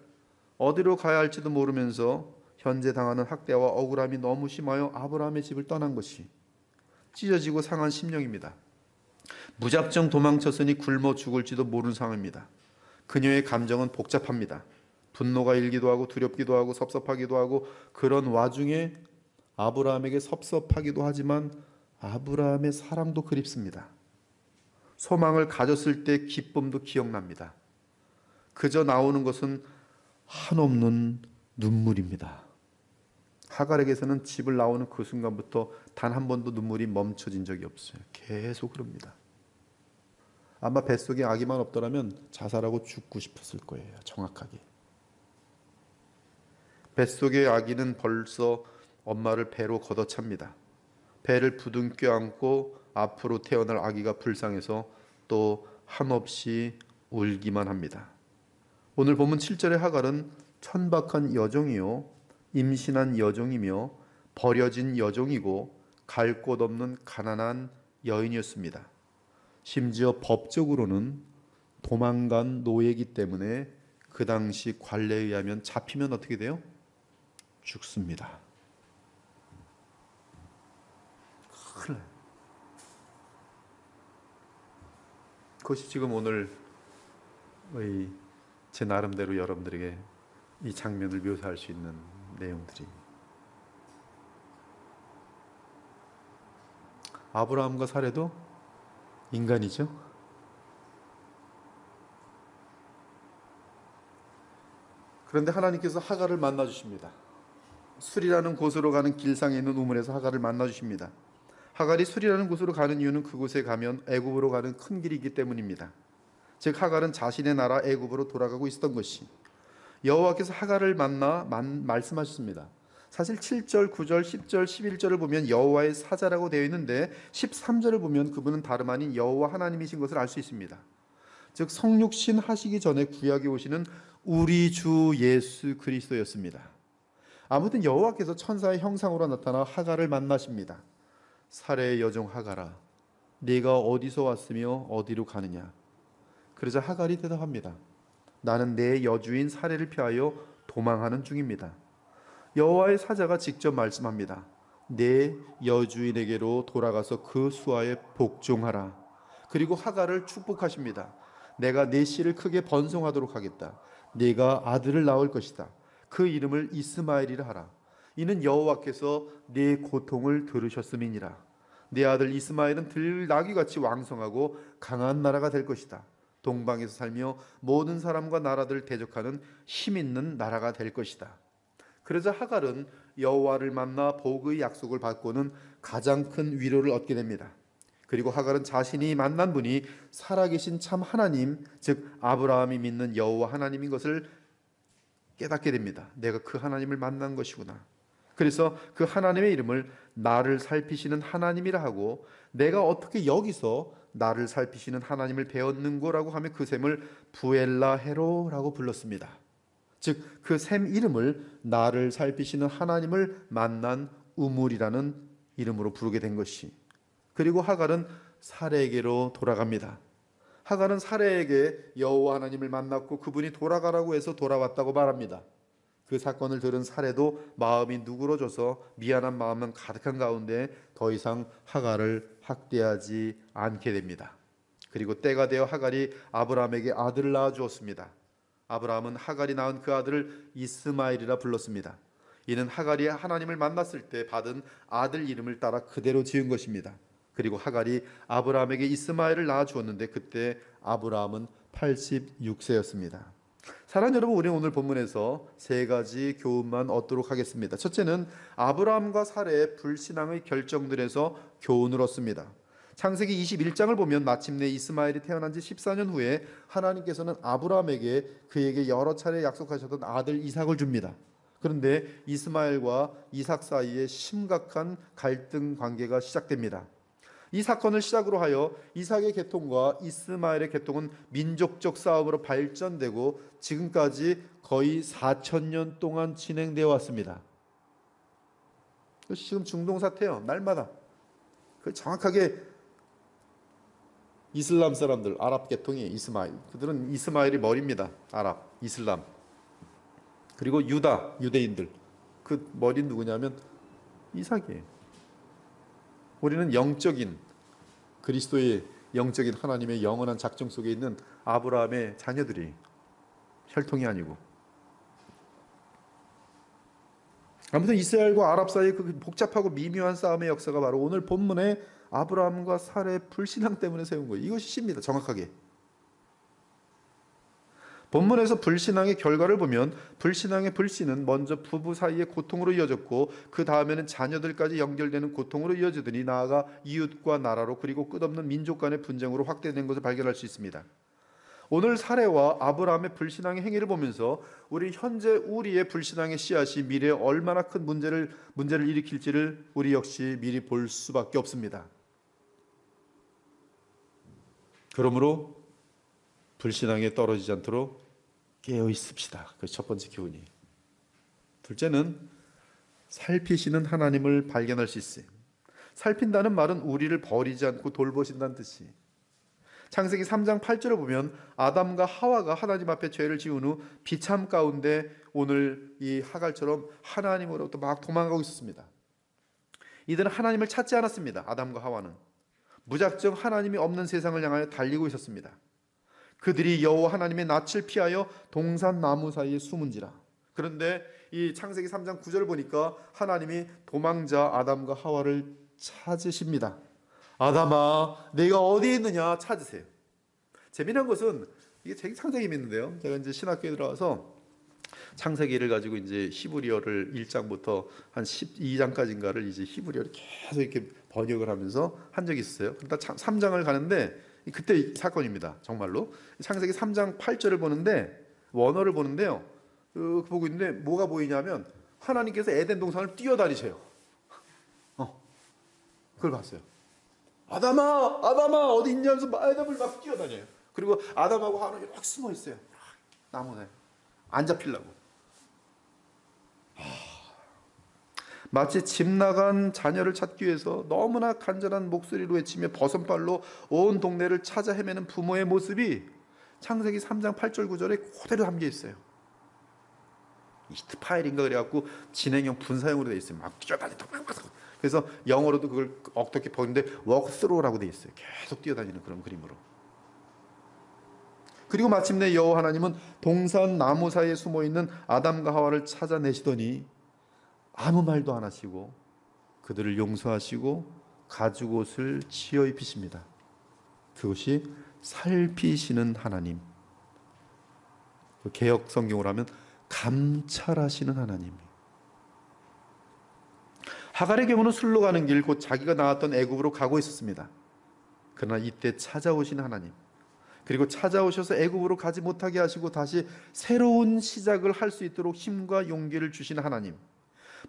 어디로 가야 할지도 모르면서 현재 당하는 학대와 억울함이 너무 심하여 아브라함의 집을 떠난 것이 찢어지고 상한 심령입니다. 무작정 도망쳤으니 굶어 죽을지도 모르는 상황입니다. 그녀의 감정은 복잡합니다. 분노가 일기도 하고 두렵기도 하고 섭섭하기도 하고, 그런 와중에 아브라함에게 섭섭하기도 하지만 아브라함의 사랑도 그립습니다. 소망을 가졌을 때 기쁨도 기억납니다. 그저 나오는 것은 한없는 눈물입니다. 하갈에게서는 집을 나오는 그 순간부터 단 한 번도 눈물이 멈춰진 적이 없어요. 계속 흐릅니다. 아마 뱃속에 아기만 없더라면 자살하고 죽고 싶었을 거예요. 정확하게. 뱃속의 아기는 벌써 엄마를 배로 걷어찹니다. 배를 부둥 껴안고 앞으로 태어날 아기가 불쌍해서 또 한없이 울기만 합니다. 오늘 본문 7절의 하갈은 천박한 여종이요, 임신한 여종이며 버려진 여종이고 갈 곳 없는 가난한 여인이었습니다. 심지어 법적으로는 도망간 노예이기 때문에 그 당시 관례에 의하면 잡히면 어떻게 돼요? 죽습니다. 큰일 나요. 그것이 지금 오늘 제 나름대로 여러분들에게 이 장면을 묘사할 수 있는 내용들이, 아브라함과 사례도 인간이죠. 그런데 하나님께서 하갈을 만나 주십니다. 술이라는 곳으로 가는 길상에 있는 우물에서 하갈을 만나 주십니다. 하갈이 술이라는 곳으로 가는 이유는 그곳에 가면 애굽으로 가는 큰 길이 있기 때문입니다. 즉 하갈은 자신의 나라 애굽으로 돌아가고 있었던 것이, 여호와께서 하갈을 만나 말씀하셨습니다. 사실 7절, 9절, 10절, 11절을 보면 여호와의 사자라고 되어 있는데 13절을 보면 그분은 다름 아닌 여호와 하나님이신 것을 알 수 있습니다. 즉 성육신 하시기 전에 구약에 오시는 우리 주 예수 그리스도였습니다. 아무튼 여호와께서 천사의 형상으로 나타나 하갈을 만나십니다. 사레의 여종 하갈아, 네가 어디서 왔으며 어디로 가느냐? 그러자 하갈이 대답합니다. 나는 내 여주인 사레를 피하여 도망하는 중입니다. 여호와의 사자가 직접 말씀합니다. 내 여주인에게로 돌아가서 그 수하에 복종하라. 그리고 하갈을 축복하십니다. 내가 네 씨를 크게 번성하도록 하겠다. 네가 아들을 낳을 것이다. 그 이름을 이스마엘이라 하라. 이는 여호와께서 네 고통을 들으셨음이니라. 네 아들 이스마엘은 들나귀같이 왕성하고 강한 나라가 될 것이다. 동방에서 살며 모든 사람과 나라들을 대적하는 힘 있는 나라가 될 것이다. 그러자 하갈은 여호와를 만나 복의 약속을 받고는 가장 큰 위로를 얻게 됩니다. 그리고 하갈은 자신이 만난 분이 살아계신 참 하나님, 즉 아브라함이 믿는 여호와 하나님인 것을 깨닫게 됩니다. 내가 그 하나님을 만난 것이구나. 그래서 그 하나님의 이름을 나를 살피시는 하나님이라 하고, 내가 어떻게 여기서 나를 살피시는 하나님을 배웠는고라고 하며 그 샘을 부엘라헤로라고 불렀습니다. 즉 그 샘 이름을 나를 살피시는 하나님을 만난 우물이라는 이름으로 부르게 된 것이. 그리고 하갈은 사레에게로 돌아갑니다. 하갈은 사레에게 여호와 하나님을 만났고 그분이 돌아가라고 해서 돌아왔다고 말합니다. 그 사건을 들은 사레도 마음이 누그러져서 미안한 마음은 가득한 가운데 더 이상 하갈을 학대하지 않게 됩니다. 그리고 때가 되어 하갈이 아브라함에게 아들을 낳아 주었습니다. 아브라함은 하갈이 낳은 그 아들을 이스마엘이라 불렀습니다. 이는 하갈이 하나님을 만났을 때 받은 아들 이름을 따라 그대로 지은 것입니다. 그리고 하갈이 아브라함에게 이스마엘을 낳아 주었는데 그때 아브라함은 86세였습니다. 사랑하는 여러분, 우리는 오늘 본문에서 세 가지 교훈만 얻도록 하겠습니다. 첫째는 아브라함과 사레의 불신앙의 결정들에서 교훈을 얻습니다. 창세기 21장을 보면 마침내 이스마엘이 태어난 지 14년 후에 하나님께서는 아브라함에게 그에게 여러 차례 약속하셨던 아들 이삭을 줍니다. 그런데 이스마엘과 이삭 사이에 심각한 갈등 관계가 시작됩니다. 이 사건을 시작으로 하여 이삭의 계통과 이스마엘의 계통은 민족적 싸움으로 발전되고 지금까지 거의 4,000년 동안 진행되어 왔습니다. 지금 중동 사태요. 날마다. 정확하게 이슬람 사람들, 아랍 계통이 이스마엘. 그들은 이스마엘이 머리입니다. 아랍, 이슬람. 그리고 유다, 유대인들. 그 머리는 누구냐면 이삭이에요. 우리는 영적인 그리스도의 영적인 하나님의 영원한 작정 속에 있는 아브라함의 자녀들이 혈통이 아니고. 아무튼 이스라엘과 아랍 사이의 그 복잡하고 미묘한 싸움의 역사가 바로 오늘 본문의 아브라함과 사라의 불신앙 때문에 세운 거예요. 이것이 시입니다. 정확하게. 본문에서 불신앙의 결과를 보면 불신앙의 불신은 먼저 부부 사이의 고통으로 이어졌고 그 다음에는 자녀들까지 연결되는 고통으로 이어지더니 나아가 이웃과 나라로 그리고 끝없는 민족 간의 분쟁으로 확대된 것을 발견할 수 있습니다. 오늘 사례와 아브라함의 불신앙의 행위를 보면서 우리 현재 우리의 불신앙의 씨앗이 미래에 얼마나 큰 문제를 일으킬지를 우리 역시 미리 볼 수밖에 없습니다. 그러므로 불신앙에 떨어지지 않도록 깨어 있읍시다. 그 첫 번째 교훈이. 둘째는 살피시는 하나님을 발견할 수 있어요. 살핀다는 말은 우리를 버리지 않고 돌보신다는 뜻이. 창세기 3장 8절을 보면 아담과 하와가 하나님 앞에 죄를 지은 후 비참 가운데 오늘 이 하갈처럼 하나님으로부터 막 도망가고 있었습니다. 이들은 하나님을 찾지 않았습니다. 아담과 하와는 무작정 하나님이 없는 세상을 향하여 달리고 있었습니다. 그들이 여호와 하나님의 낯을 피하여 동산 나무 사이에 숨은지라. 그런데 이 창세기 3장 9절을 보니까 하나님이 도망자 아담과 하와를 찾으십니다. 아담아, 내가 어디 있느냐 찾으세요. 재미난 것은 이게 되게 상당히 재밌는데요. 제가 이제 신학교에 들어와서 창세기를 가지고 이제 히브리어를 1장부터 한 12장까지인가를 이제 히브리어를 계속 이렇게 번역을 하면서 한 적이 있어요. 그러다 3장을 가는데 그때 사건입니다. 정말로 창세기 3장 8절을 보는데 원어를 보는데요. 보고 있는데 뭐가 보이냐면 하나님께서 에덴 동산을 뛰어다니세요. 그걸 봤어요. 아담아, 아담아 어디 있냐면서 아담을 막 뛰어다녀요. 그리고 아담하고 하와는 막 숨어 있어요. 나무에 안 잡히려고. 마치 집 나간 자녀를 찾기 위해서 너무나 간절한 목소리로 외치며 버선발로 온 동네를 찾아 헤매는 부모의 모습이 창세기 3장 8절 9절에 그대로 담겨 있어요. 히트 파일인가 그래갖고 진행형 분사형으로 되어 있어요. 막 뛰어다니다. 그래서 영어로도 그걸 어떻게 보는데 walkthrough라고 되어 있어요. 계속 뛰어다니는 그런 그림으로. 그리고 마침내 여호와 하나님은 동산 나무 사이에 숨어있는 아담과 하와를 찾아내시더니 아무 말도 안 하시고 그들을 용서하시고 가죽옷을 지어 입히십니다. 그것이 살피시는 하나님. 개역 성경으로 하면 감찰하시는 하나님. 하갈의 경우는 술로 가는 길 곧 자기가 나왔던 애굽으로 가고 있었습니다. 그러나 이때 찾아오신 하나님, 그리고 찾아오셔서 애굽으로 가지 못하게 하시고 다시 새로운 시작을 할 수 있도록 힘과 용기를 주신 하나님.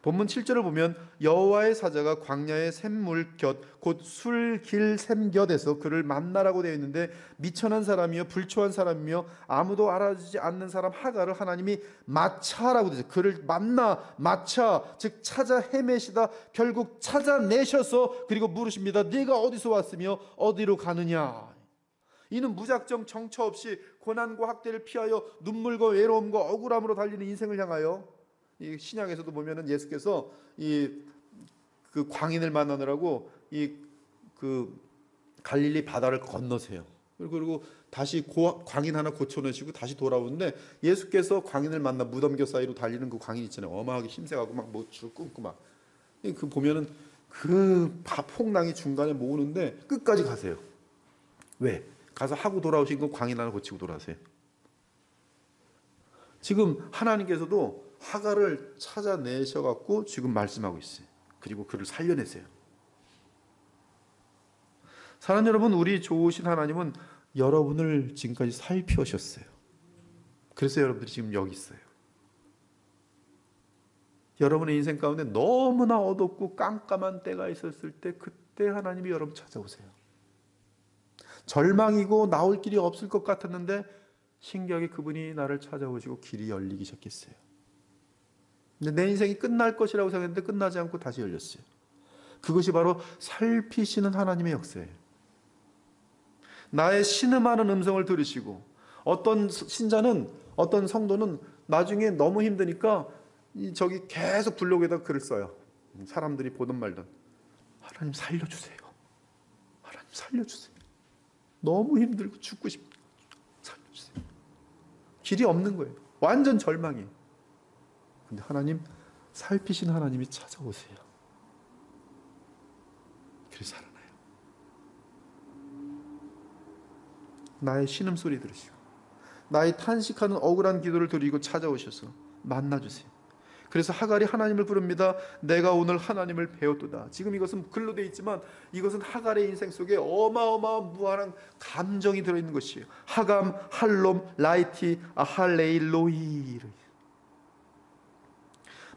본문 7절을 보면 여호와의 사자가 광야의 샘물 곁 곧 술길 샘 곁에서 그를 만나라고 되어 있는데 미천한 사람이요 불초한 사람이며 아무도 알아주지 않는 사람 하갈을 하나님이 마차라고 되어 있어요. 그를 만나 마차 즉 찾아 헤매시다 결국 찾아내셔서 그리고 물으십니다. 네가 어디서 왔으며 어디로 가느냐. 이는 무작정 정처 없이 고난과 학대를 피하여 눈물과 외로움과 억울함으로 달리는 인생을 향하여 이 신약에서도 보면은 예수께서 그 광인을 만나느라고 그 갈릴리 바다를 건너세요. 그리고 다시 광인 하나 고쳐내시고 다시 돌아오는데 예수께서 광인을 만나 무덤교 사이로 달리는 그 광인 있잖아요. 어마하게 힘세가고 막 뭐 줄 끊고 막 그 보면은 그 폭랑이 중간에 모으는데 끝까지 가세요. 왜? 가서 하고 돌아오신 건 광인 하나 고치고 돌아오세요. 지금 하나님께서도 하갈을 찾아내셔갖고 지금 말씀하고 있어요. 그리고 그를 살려내세요. 사랑하는 여러분, 우리 좋으신 하나님은 여러분을 지금까지 살피우셨어요. 그래서 여러분들이 지금 여기 있어요. 여러분의 인생 가운데 너무나 어둡고 깜깜한 때가 있었을 때, 그때 하나님이 여러분 찾아오세요. 절망이고 나올 길이 없을 것 같았는데 신기하게 그분이 나를 찾아오시고 길이 열리기 시작했어요. 근데 내 인생이 끝날 것이라고 생각했는데 끝나지 않고 다시 열렸어요. 그것이 바로 살피시는 하나님의 역사예요. 나의 신음하는 음성을 들으시고, 어떤 신자는, 어떤 성도는 나중에 너무 힘드니까 저기 계속 블로그에다 글을 써요. 사람들이 보든 말든 하나님 살려주세요. 하나님 살려주세요. 너무 힘들고 죽고 싶어요. 살려주세요. 길이 없는 거예요. 완전 절망이에요. 근데 하나님, 살피신 하나님이 찾아오세요. 그래서 살아나요. 나의 신음소리 들으시고, 나의 탄식하는 억울한 기도를 드리고 찾아오셔서 만나주세요. 그래서 하갈이 하나님을 부릅니다. 내가 오늘 하나님을 배웠도다. 지금 이것은 글로 되어 있지만 이것은 하갈의 인생 속에 어마어마한 무한한 감정이 들어있는 것이에요. 하감, 할롬, 라이티, 아할레이, 로이.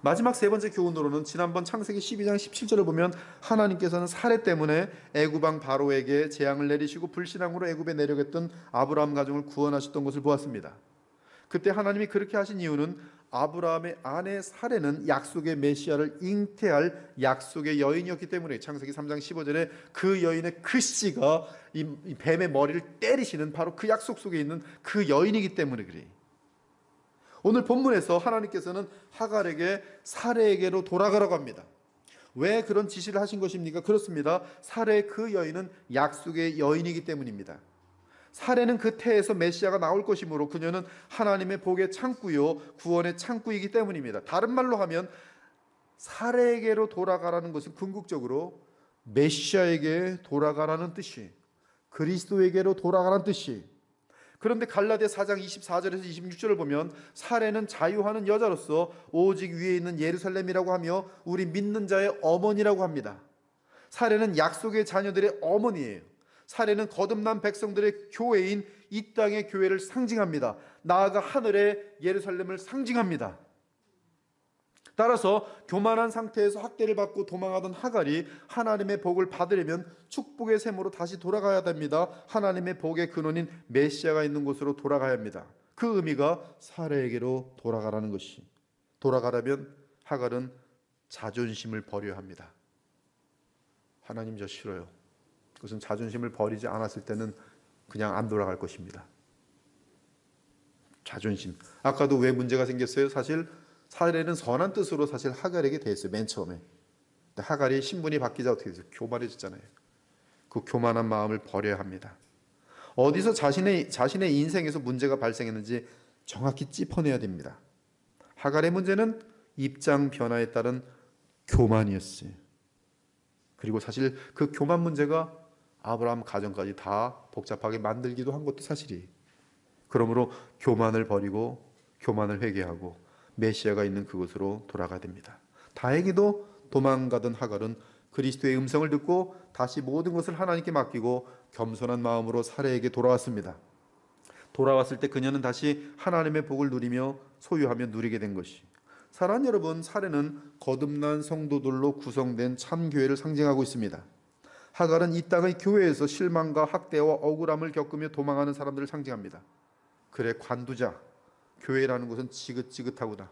마지막 세 번째 교훈으로는 지난번 창세기 12장 17절을 보면 하나님께서는 사례 때문에 애굽 왕 바로에게 재앙을 내리시고 불신앙으로 애굽에 내려갔던 아브라함 가정을 구원하셨던 것을 보았습니다. 그때 하나님이 그렇게 하신 이유는 아브라함의 아내 사례는 약속의 메시아를 잉태할 약속의 여인이었기 때문에, 창세기 3장 15절에 그 여인의 그 씨가 이 뱀의 머리를 때리시는 바로 그 약속 속에 있는 그 여인이기 때문에 그래요. 오늘 본문에서 하나님께서는 하갈에게 사례에게로 돌아가라고 합니다. 왜 그런 지시를 하신 것입니까? 그렇습니다. 사례 그 여인은 약속의 여인이기 때문입니다. 사례는 그 태에서 메시아가 나올 것이므로 그녀는 하나님의 복의 창구요 구원의 창구이기 때문입니다. 다른 말로 하면 사례에게로 돌아가라는 것은 궁극적으로 메시아에게 돌아가라는 뜻이, 그리스도에게로 돌아가라는 뜻이. 그런데 갈라디아 4장 24절에서 26절을 보면 사례는 자유하는 여자로서 오직 위에 있는 예루살렘이라고 하며 우리 믿는 자의 어머니라고 합니다. 사례는 약속의 자녀들의 어머니예요. 사례는 거듭난 백성들의 교회인 이 땅의 교회를 상징합니다. 나아가 하늘의 예루살렘을 상징합니다. 따라서 교만한 상태에서 학대를 받고 도망하던 하갈이 하나님의 복을 받으려면 축복의 샘으로 다시 돌아가야 됩니다. 하나님의 복의 근원인 메시아가 있는 곳으로 돌아가야 합니다. 그 의미가 사례에게로 돌아가라는 것이. 돌아가려면 하갈은 자존심을 버려야 합니다. 하나님, 저 싫어요. 그것은 자존심을 버리지 않았을 때는 그냥 안 돌아갈 것입니다. 자존심. 아까도 왜 문제가 생겼어요? 사실 사례는 선한 뜻으로 사실 하갈에게 대했어요. 맨 처음에. 근데 하갈이 신분이 바뀌자 어떻게 됐어요? 교만해졌잖아요. 그 교만한 마음을 버려야 합니다. 어디서 자신의 인생에서 문제가 발생했는지 정확히 짚어내야 됩니다. 하갈의 문제는 입장 변화에 따른 교만이었어요. 그리고 사실 그 교만 문제가 아브라함 가정까지 다 복잡하게 만들기도 한 것도 사실이에요. 그러므로 교만을 버리고 교만을 회개하고 메시아가 있는 그곳으로 돌아가야 됩니다. 다행히도 도망가던 하갈은 그리스도의 음성을 듣고 다시 모든 것을 하나님께 맡기고 겸손한 마음으로 사례에게 돌아왔습니다. 돌아왔을 때 그녀는 다시 하나님의 복을 누리며 소유하며 누리게 된 것이. 사랑하는 여러분, 사례는 거듭난 성도들로 구성된 참교회를 상징하고 있습니다. 하갈은 이 땅의 교회에서 실망과 학대와 억울함을 겪으며 도망하는 사람들을 상징합니다. 그래, 관두자. 교회라는 것은 지긋지긋하구나.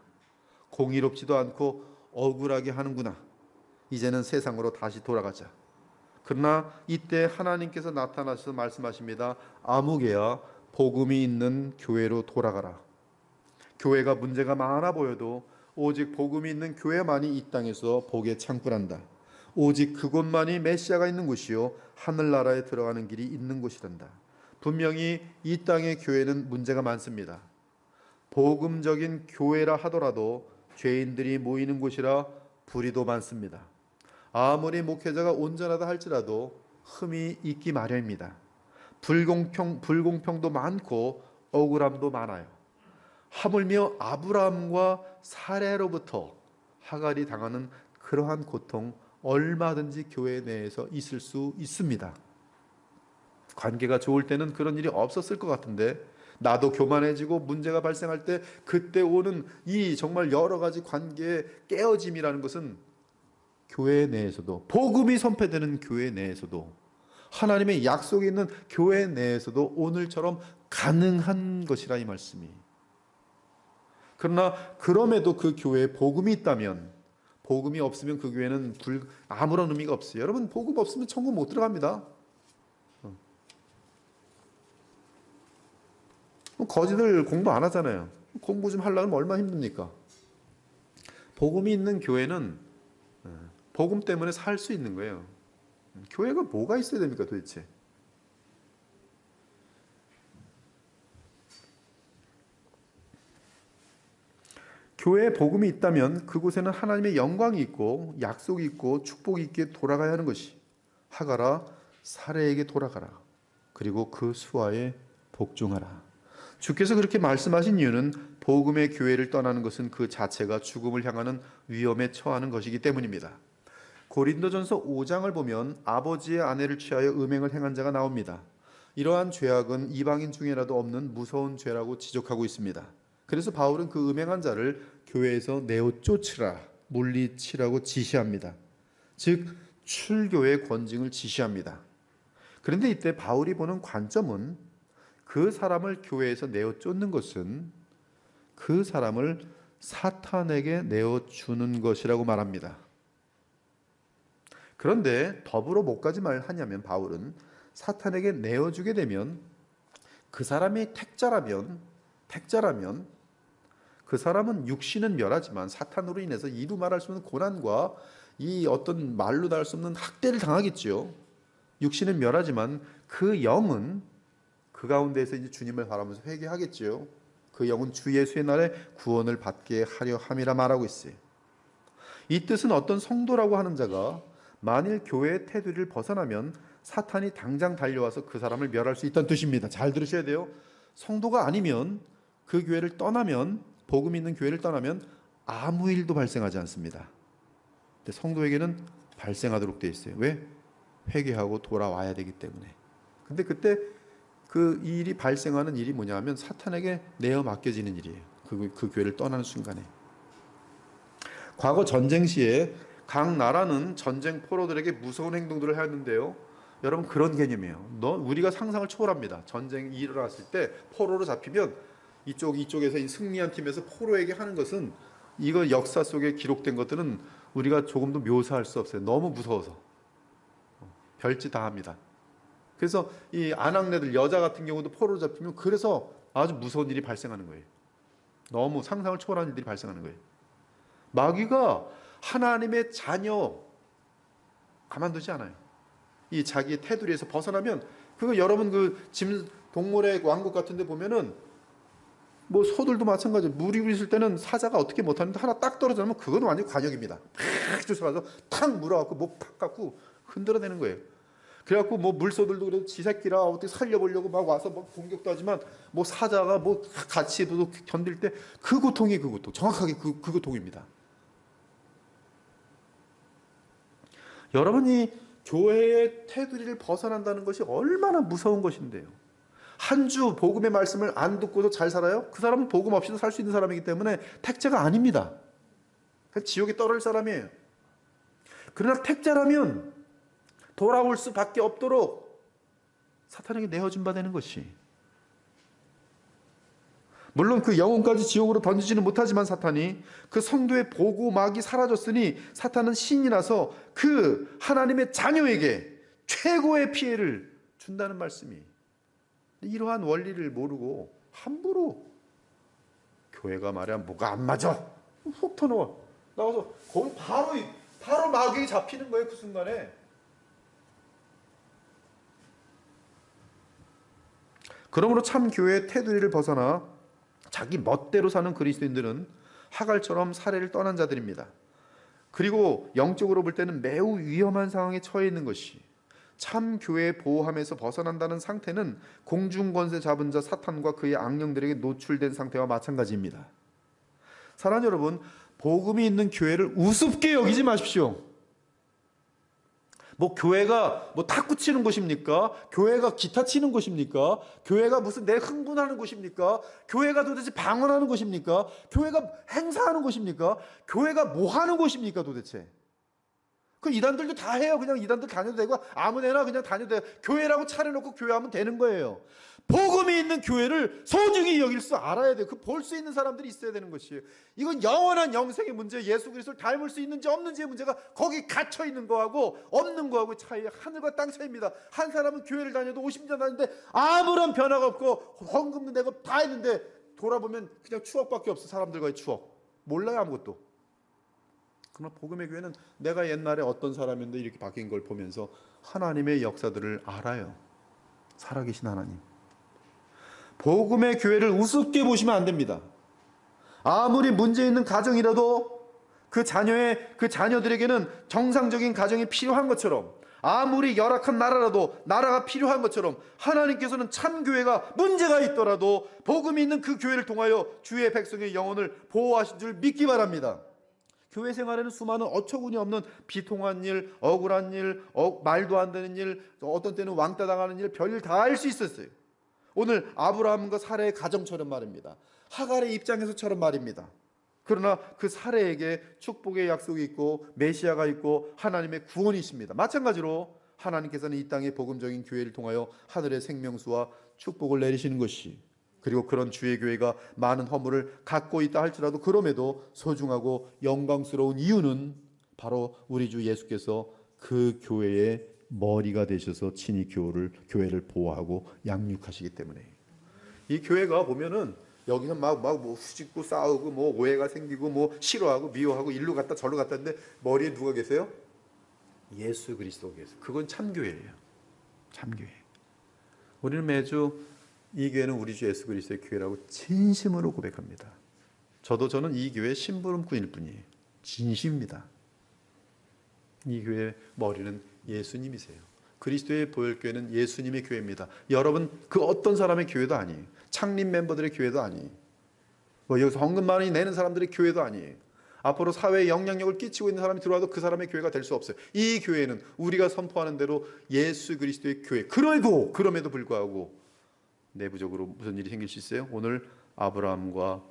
공의롭지도 않고 억울하게 하는구나. 이제는 세상으로 다시 돌아가자. 그러나 이때 하나님께서 나타나셔서 말씀하십니다. 아무개야, 복음이 있는 교회로 돌아가라. 교회가 문제가 많아 보여도 오직 복음이 있는 교회만이 이 땅에서 복의 창구란다. 오직 그곳만이 메시아가 있는 곳이요 하늘나라에 들어가는 길이 있는 곳이란다. 분명히 이 땅의 교회는 문제가 많습니다. 복음적인 교회라 하더라도 죄인들이 모이는 곳이라 불의도 많습니다. 아무리 목회자가 온전하다 할지라도 흠이 있기 마련입니다. 불공평도 많고 억울함도 많아요. 하물며 아브라함과 사례로부터 하갈이 당하는 그러한 고통 얼마든지 교회 내에서 있을 수 있습니다. 관계가 좋을 때는 그런 일이 없었을 것 같은데, 나도 교만해지고 문제가 발생할 때 그때 오는 이 정말 여러 가지 관계의 깨어짐이라는 것은 교회 내에서도, 복음이 선포되는 교회 내에서도, 하나님의 약속이 있는 교회 내에서도 오늘처럼 가능한 것이라 이 말씀이. 그러나 그럼에도 그 교회에 복음이 있다면, 복음이 없으면 그 교회는 아무런 의미가 없어요. 여러분, 복음 없으면 천국 못 들어갑니다. 거지들 공부 안 하잖아요. 공부 좀 하려면 얼마나 힘듭니까? 복음이 있는 교회는 복음 때문에 살 수 있는 거예요. 교회가 뭐가 있어야 됩니까 도대체? 교회에 복음이 있다면 그곳에는 하나님의 영광이 있고 약속이 있고 축복이 있게 돌아가야 하는 것이, 하가라 사례에게 돌아가라, 그리고 그 수하에 복종하라. 주께서 그렇게 말씀하신 이유는 복음의 교회를 떠나는 것은 그 자체가 죽음을 향하는 위험에 처하는 것이기 때문입니다. 고린도전서 5장을 보면 아버지의 아내를 취하여 음행을 행한 자가 나옵니다. 이러한 죄악은 이방인 중에라도 없는 무서운 죄라고 지적하고 있습니다. 그래서 바울은 그 음행한 자를 교회에서 내어 쫓으라, 물리치라고 지시합니다. 즉 출교의 권징을 지시합니다. 그런데 이때 바울이 보는 관점은 그 사람을 교회에서 내어 쫓는 것은 그 사람을 사탄에게 내어 주는 것이라고 말합니다. 그런데 더불어 뭐까지 말하냐면, 바울은 사탄에게 내어주게 되면 그 사람이 택자라면 그 사람은 육신은 멸하지만 사탄으로 인해서 이루 말할 수 없는 고난과 이 어떤 말로 다 할 수 없는 학대를 당하겠죠. 육신은 멸하지만 그 영은 그 가운데에서 이제 주님을 바라보면서 회개하겠죠. 그 영은 주 예수의 날에 구원을 받게 하려 함이라 말하고 있어요. 이 뜻은 어떤 성도라고 하는 자가 만일 교회의 테두리를 벗어나면 사탄이 당장 달려와서 그 사람을 멸할 수 있다는 뜻입니다. 잘 들으셔야 돼요. 성도가 아니면, 그 교회를 떠나면, 복음 있는 교회를 떠나면 아무 일도 발생하지 않습니다. 근데 성도에게는 발생하도록 되어 있어요. 왜? 회개하고 돌아와야 되기 때문에. 근데 그때 그 일이 발생하는 일이 뭐냐면 사탄에게 내어 맡겨지는 일이에요. 그 교회를 떠나는 순간에. 과거 전쟁 시에 각 나라는 전쟁 포로들에게 무서운 행동들을 하였는데요. 여러분, 그런 개념이에요. 우리가 상상을 초월합니다. 전쟁이 일어났을 때 포로로 잡히면 이쪽에서 이 승리한 팀에서 포로에게 하는 것은, 이거 역사 속에 기록된 것들은 우리가 조금도 묘사할 수 없어요. 너무 무서워서 별짓 다 합니다. 그래서 이 아낙네들, 여자 같은 경우도 포로로 잡히면 그래서 아주 무서운 일이 발생하는 거예요. 너무 상상을 초월하는 일들이 발생하는 거예요. 마귀가 하나님의 자녀 가만두지 않아요. 이 자기의 테두리에서 벗어나면, 그거 여러분 그 동물의 왕국 같은 데 보면은 뭐 소들도 마찬가지예요. 물이 있을 때는 사자가 어떻게 못하는데 하나 딱 떨어지면 그건 완전 관역입니다. 팍 쫓아가서 탁 물어갖고 목 팍 갖고 흔들어대는 거예요. 그래갖고 뭐 물소들도 그래도 지 새끼라 어떻게 살려보려고 막 와서 막 공격도 하지만, 뭐 사자가 뭐 같이 견딜 때 그 고통이 그 고통, 정확하게 그 고통입니다. 여러분이 교회의 테두리를 벗어난다는 것이 얼마나 무서운 것인데요. 한 주 복음의 말씀을 안 듣고도 잘 살아요? 그 사람은 복음 없이도 살 수 있는 사람이기 때문에 택자가 아닙니다. 지옥에 떨어질 사람이에요. 그러나 택자라면 돌아올 수밖에 없도록 사탄에게 내어준 바 되는 것이, 물론 그 영혼까지 지옥으로 던지지는 못하지만 사탄이 그 성도의 보고막이 사라졌으니 사탄은 신이 나서 그 하나님의 자녀에게 최고의 피해를 준다는 말씀이, 이러한 원리를 모르고 함부로 교회가 말이야 뭐가 안 맞아 훅 터놓아 나와서 거기 바로 마귀에 잡히는 거예요. 그 순간에. 그러므로 참 교회의 테두리를 벗어나 자기 멋대로 사는 그리스도인들은 하갈처럼 사례를 떠난 자들입니다. 그리고 영적으로 볼 때는 매우 위험한 상황에 처해 있는 것이, 참 교회의 보호함에서 벗어난다는 상태는 공중권세 잡은 자 사탄과 그의 악령들에게 노출된 상태와 마찬가지입니다. 사랑하는 여러분, 복음이 있는 교회를 우습게 여기지 마십시오. 뭐 교회가 뭐 탁구 치는 곳입니까? 교회가 기타 치는 곳입니까? 교회가 무슨 내 흥분하는 곳입니까? 교회가 도대체 방언하는 곳입니까? 교회가 행사하는 곳입니까? 교회가 뭐 하는 곳입니까 도대체? 그 이단들도 다 해요. 그냥 이단들 다녀도 되고 아무데나 그냥 다녀도 돼요. 교회라고 차려놓고 교회하면 되는 거예요. 복음이 있는 교회를 소중히 여길 줄 알아야 돼요. 그 볼 수 있는 사람들이 있어야 되는 것이에요. 이건 영원한 영생의 문제, 예수 그리스도를 닮을 수 있는지 없는지의 문제가 거기 갇혀 있는 거하고 없는 거하고 차이, 하늘과 땅 차이입니다. 한 사람은 교회를 다녀도 50년 다녔는데 아무런 변화가 없고 헌금도 내고 다 했는데 돌아보면 그냥 추억밖에 없어. 사람들과의 추억. 몰라요 아무것도. 그러나 복음의 교회는 내가 옛날에 어떤 사람인데 이렇게 바뀐 걸 보면서 하나님의 역사들을 알아요. 살아계신 하나님. 복음의 교회를 우습게 보시면 안 됩니다. 아무리 문제 있는 가정이라도 그 자녀들에게는 정상적인 가정이 필요한 것처럼, 아무리 열악한 나라라도 나라가 필요한 것처럼 하나님께서는 참 교회가 문제가 있더라도 복음이 있는 그 교회를 통하여 주의 백성의 영혼을 보호하신 줄 믿기 바랍니다. 교회 생활에는 수많은 어처구니 없는 비통한 일, 억울한 일, 말도 안 되는 일, 어떤 때는 왕따 당하는 일, 별일 다 할 수 있었어요. 오늘 아브라함과 사라의 가정처럼 말입니다. 하갈의 입장에서처럼 말입니다. 그러나 그 사라에게 축복의 약속이 있고 메시아가 있고 하나님의 구원이 있습니다. 마찬가지로 하나님께서는 이 땅의 복음적인 교회를 통하여 하늘의 생명수와 축복을 내리시는 것이, 그리고 그런 주의 교회가 많은 허물을 갖고 있다 할지라도 그럼에도 소중하고 영광스러운 이유는 바로 우리 주 예수께서 그 교회의 머리가 되셔서 친히 교회를 보호하고 양육하시기 때문에. 이 교회가 보면은 여기서 뭐 후짓고 싸우고 뭐 오해가 생기고 뭐 싫어하고 미워하고 일로 갔다 절로 갔다 하는데 머리에 누가 계세요? 예수 그리스도가 계세요. 그건 참교회예요. 참교회. 우리는 매주 이 교회는 우리 주 예수 그리스도의 교회라고 진심으로 고백합니다. 저는 이 교회의 심부름꾼일 뿐이에요. 진심입니다. 이 교회의 머리는 예수님이세요. 그리스도의 보혈교회는 예수님의 교회입니다. 여러분 그 어떤 사람의 교회도 아니에요. 창립 멤버들의 교회도 아니에요. 뭐 여기서 헌금 많이 내는 사람들의 교회도 아니에요. 앞으로 사회에 영향력을 끼치고 있는 사람이 들어와도 그 사람의 교회가 될 수 없어요. 이 교회는 우리가 선포하는 대로 예수 그리스도의 교회. 그럼에도 불구하고 내부적으로 무슨 일이 생길 수 있어요? 오늘 아브라함과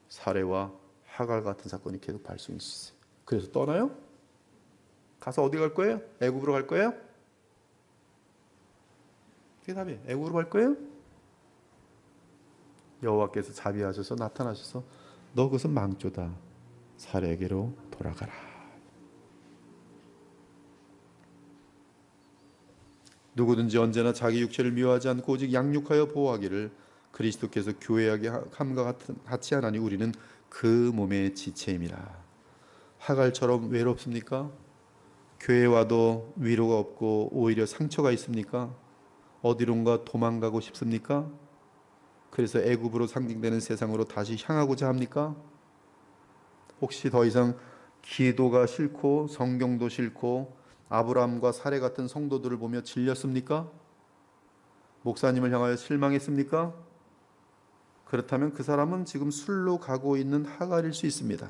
사레와 하갈 같은 사건이 계속 발생할 수 있어요. 그래서 떠나요? 가서 어디 갈 거예요? 애굽으로 갈 거예요? 그게 답이에요. 애굽으로 갈 거예요? 여호와께서 자비하셔서 나타나셔서 너 그것은 망조다. 사레에게로 돌아가라. 누구든지 언제나 자기 육체를 미워하지 않고 오직 양육하여 보호하기를 그리스도께서 교회에게 함과 같이 하나니 우리는 그 몸의 지체임이라. 하갈처럼 외롭습니까? 교회에 와도 위로가 없고 오히려 상처가 있습니까? 어디론가 도망가고 싶습니까? 그래서 애굽으로 상징되는 세상으로 다시 향하고자 합니까? 혹시 더 이상 기도가 싫고 성경도 싫고 아브라함과 사레 같은 성도들을 보며 질렸습니까? 목사님을 향하여 실망했습니까? 그렇다면 그 사람은 지금 술로 가고 있는 하갈일 수 있습니다.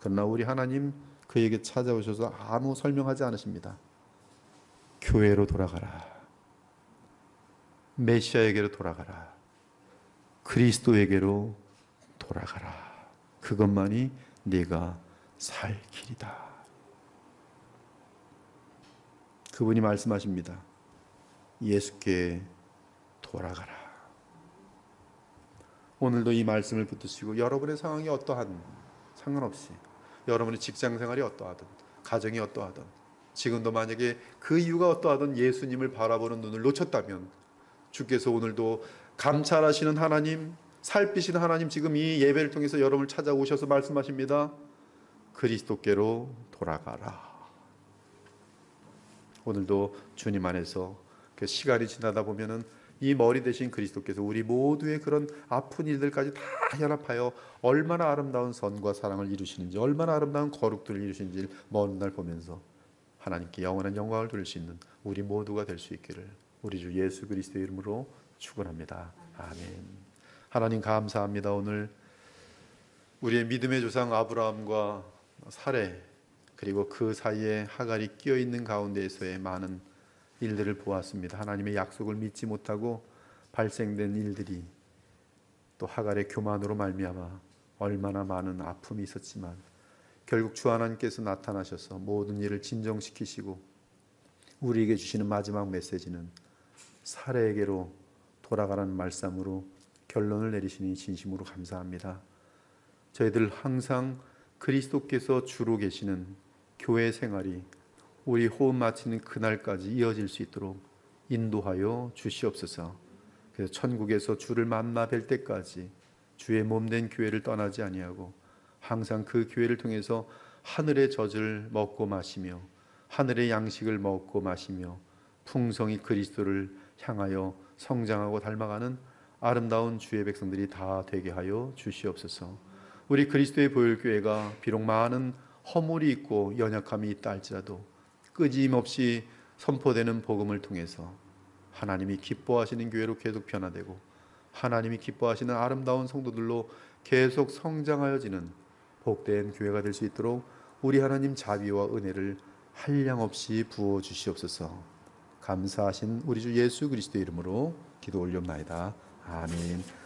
그러나 우리 하나님 그에게 찾아오셔서 아무 설명하지 않으십니다. 교회로 돌아가라. 메시아에게로 돌아가라. 그리스도에게로 돌아가라. 그것만이 네가 살 길이다. 그분이 말씀하십니다. 예수께 돌아가라. 오늘도 이 말씀을 붙드시고 여러분의 상황이 어떠한 상관없이 여러분의 직장 생활이 어떠하든 가정이 어떠하든 지금도 만약에 그 이유가 어떠하든 예수님을 바라보는 눈을 놓쳤다면 주께서 오늘도 감찰하시는 하나님, 살피시는 하나님, 지금 이 예배를 통해서 여러분을 찾아오셔서 말씀하십니다. 그리스도께로 돌아가라. 오늘도 주님 안에서 그 시간이 지나다 보면은 이 머리 대신 그리스도께서 우리 모두의 그런 아픈 일들까지 다 연합하여 얼마나 아름다운 선과 사랑을 이루시는지, 얼마나 아름다운 거룩들을 이루시는지 먼 날 보면서 하나님께 영원한 영광을 돌릴 수 있는 우리 모두가 될 수 있기를 우리 주 예수 그리스도의 이름으로 축원합니다. 아멘. 하나님 감사합니다. 오늘 우리의 믿음의 조상 아브라함과 사레, 그리고 그 사이에 하갈이 끼어 있는 가운데에서의 많은 일들을 보았습니다. 하나님의 약속을 믿지 못하고 발생된 일들이 또 하갈의 교만으로 말미암아 얼마나 많은 아픔이 있었지만 결국 주 하나님께서 나타나셔서 모든 일을 진정시키시고 우리에게 주시는 마지막 메시지는 사례에게로 돌아가라는 말씀으로 결론을 내리시니 진심으로 감사합니다. 저희들 항상 그리스도께서 주로 계시는 교회 생활이 우리 호흡 마치는 그날까지 이어질 수 있도록 인도하여 주시옵소서. 그래서 천국에서 주를 만나 뵐 때까지 주의 몸된 교회를 떠나지 아니하고 항상 그 교회를 통해서 하늘의 젖을 먹고 마시며 하늘의 양식을 먹고 마시며 풍성히 그리스도를 향하여 성장하고 닮아가는 아름다운 주의 백성들이 다 되게 하여 주시옵소서. 우리 그리스도의 보혈교회가 비록 많은 허물이 있고 연약함이 있다 할지라도 끊임없이 선포되는 복음을 통해서 하나님이 기뻐하시는 교회로 계속 변화되고 하나님이 기뻐하시는 아름다운 성도들로 계속 성장하여지는 복된 교회가 될 수 있도록 우리 하나님 자비와 은혜를 한량없이 부어 주시옵소서. 감사하신 우리 주 예수 그리스도의 이름으로 기도 올려옵나이다. 아멘.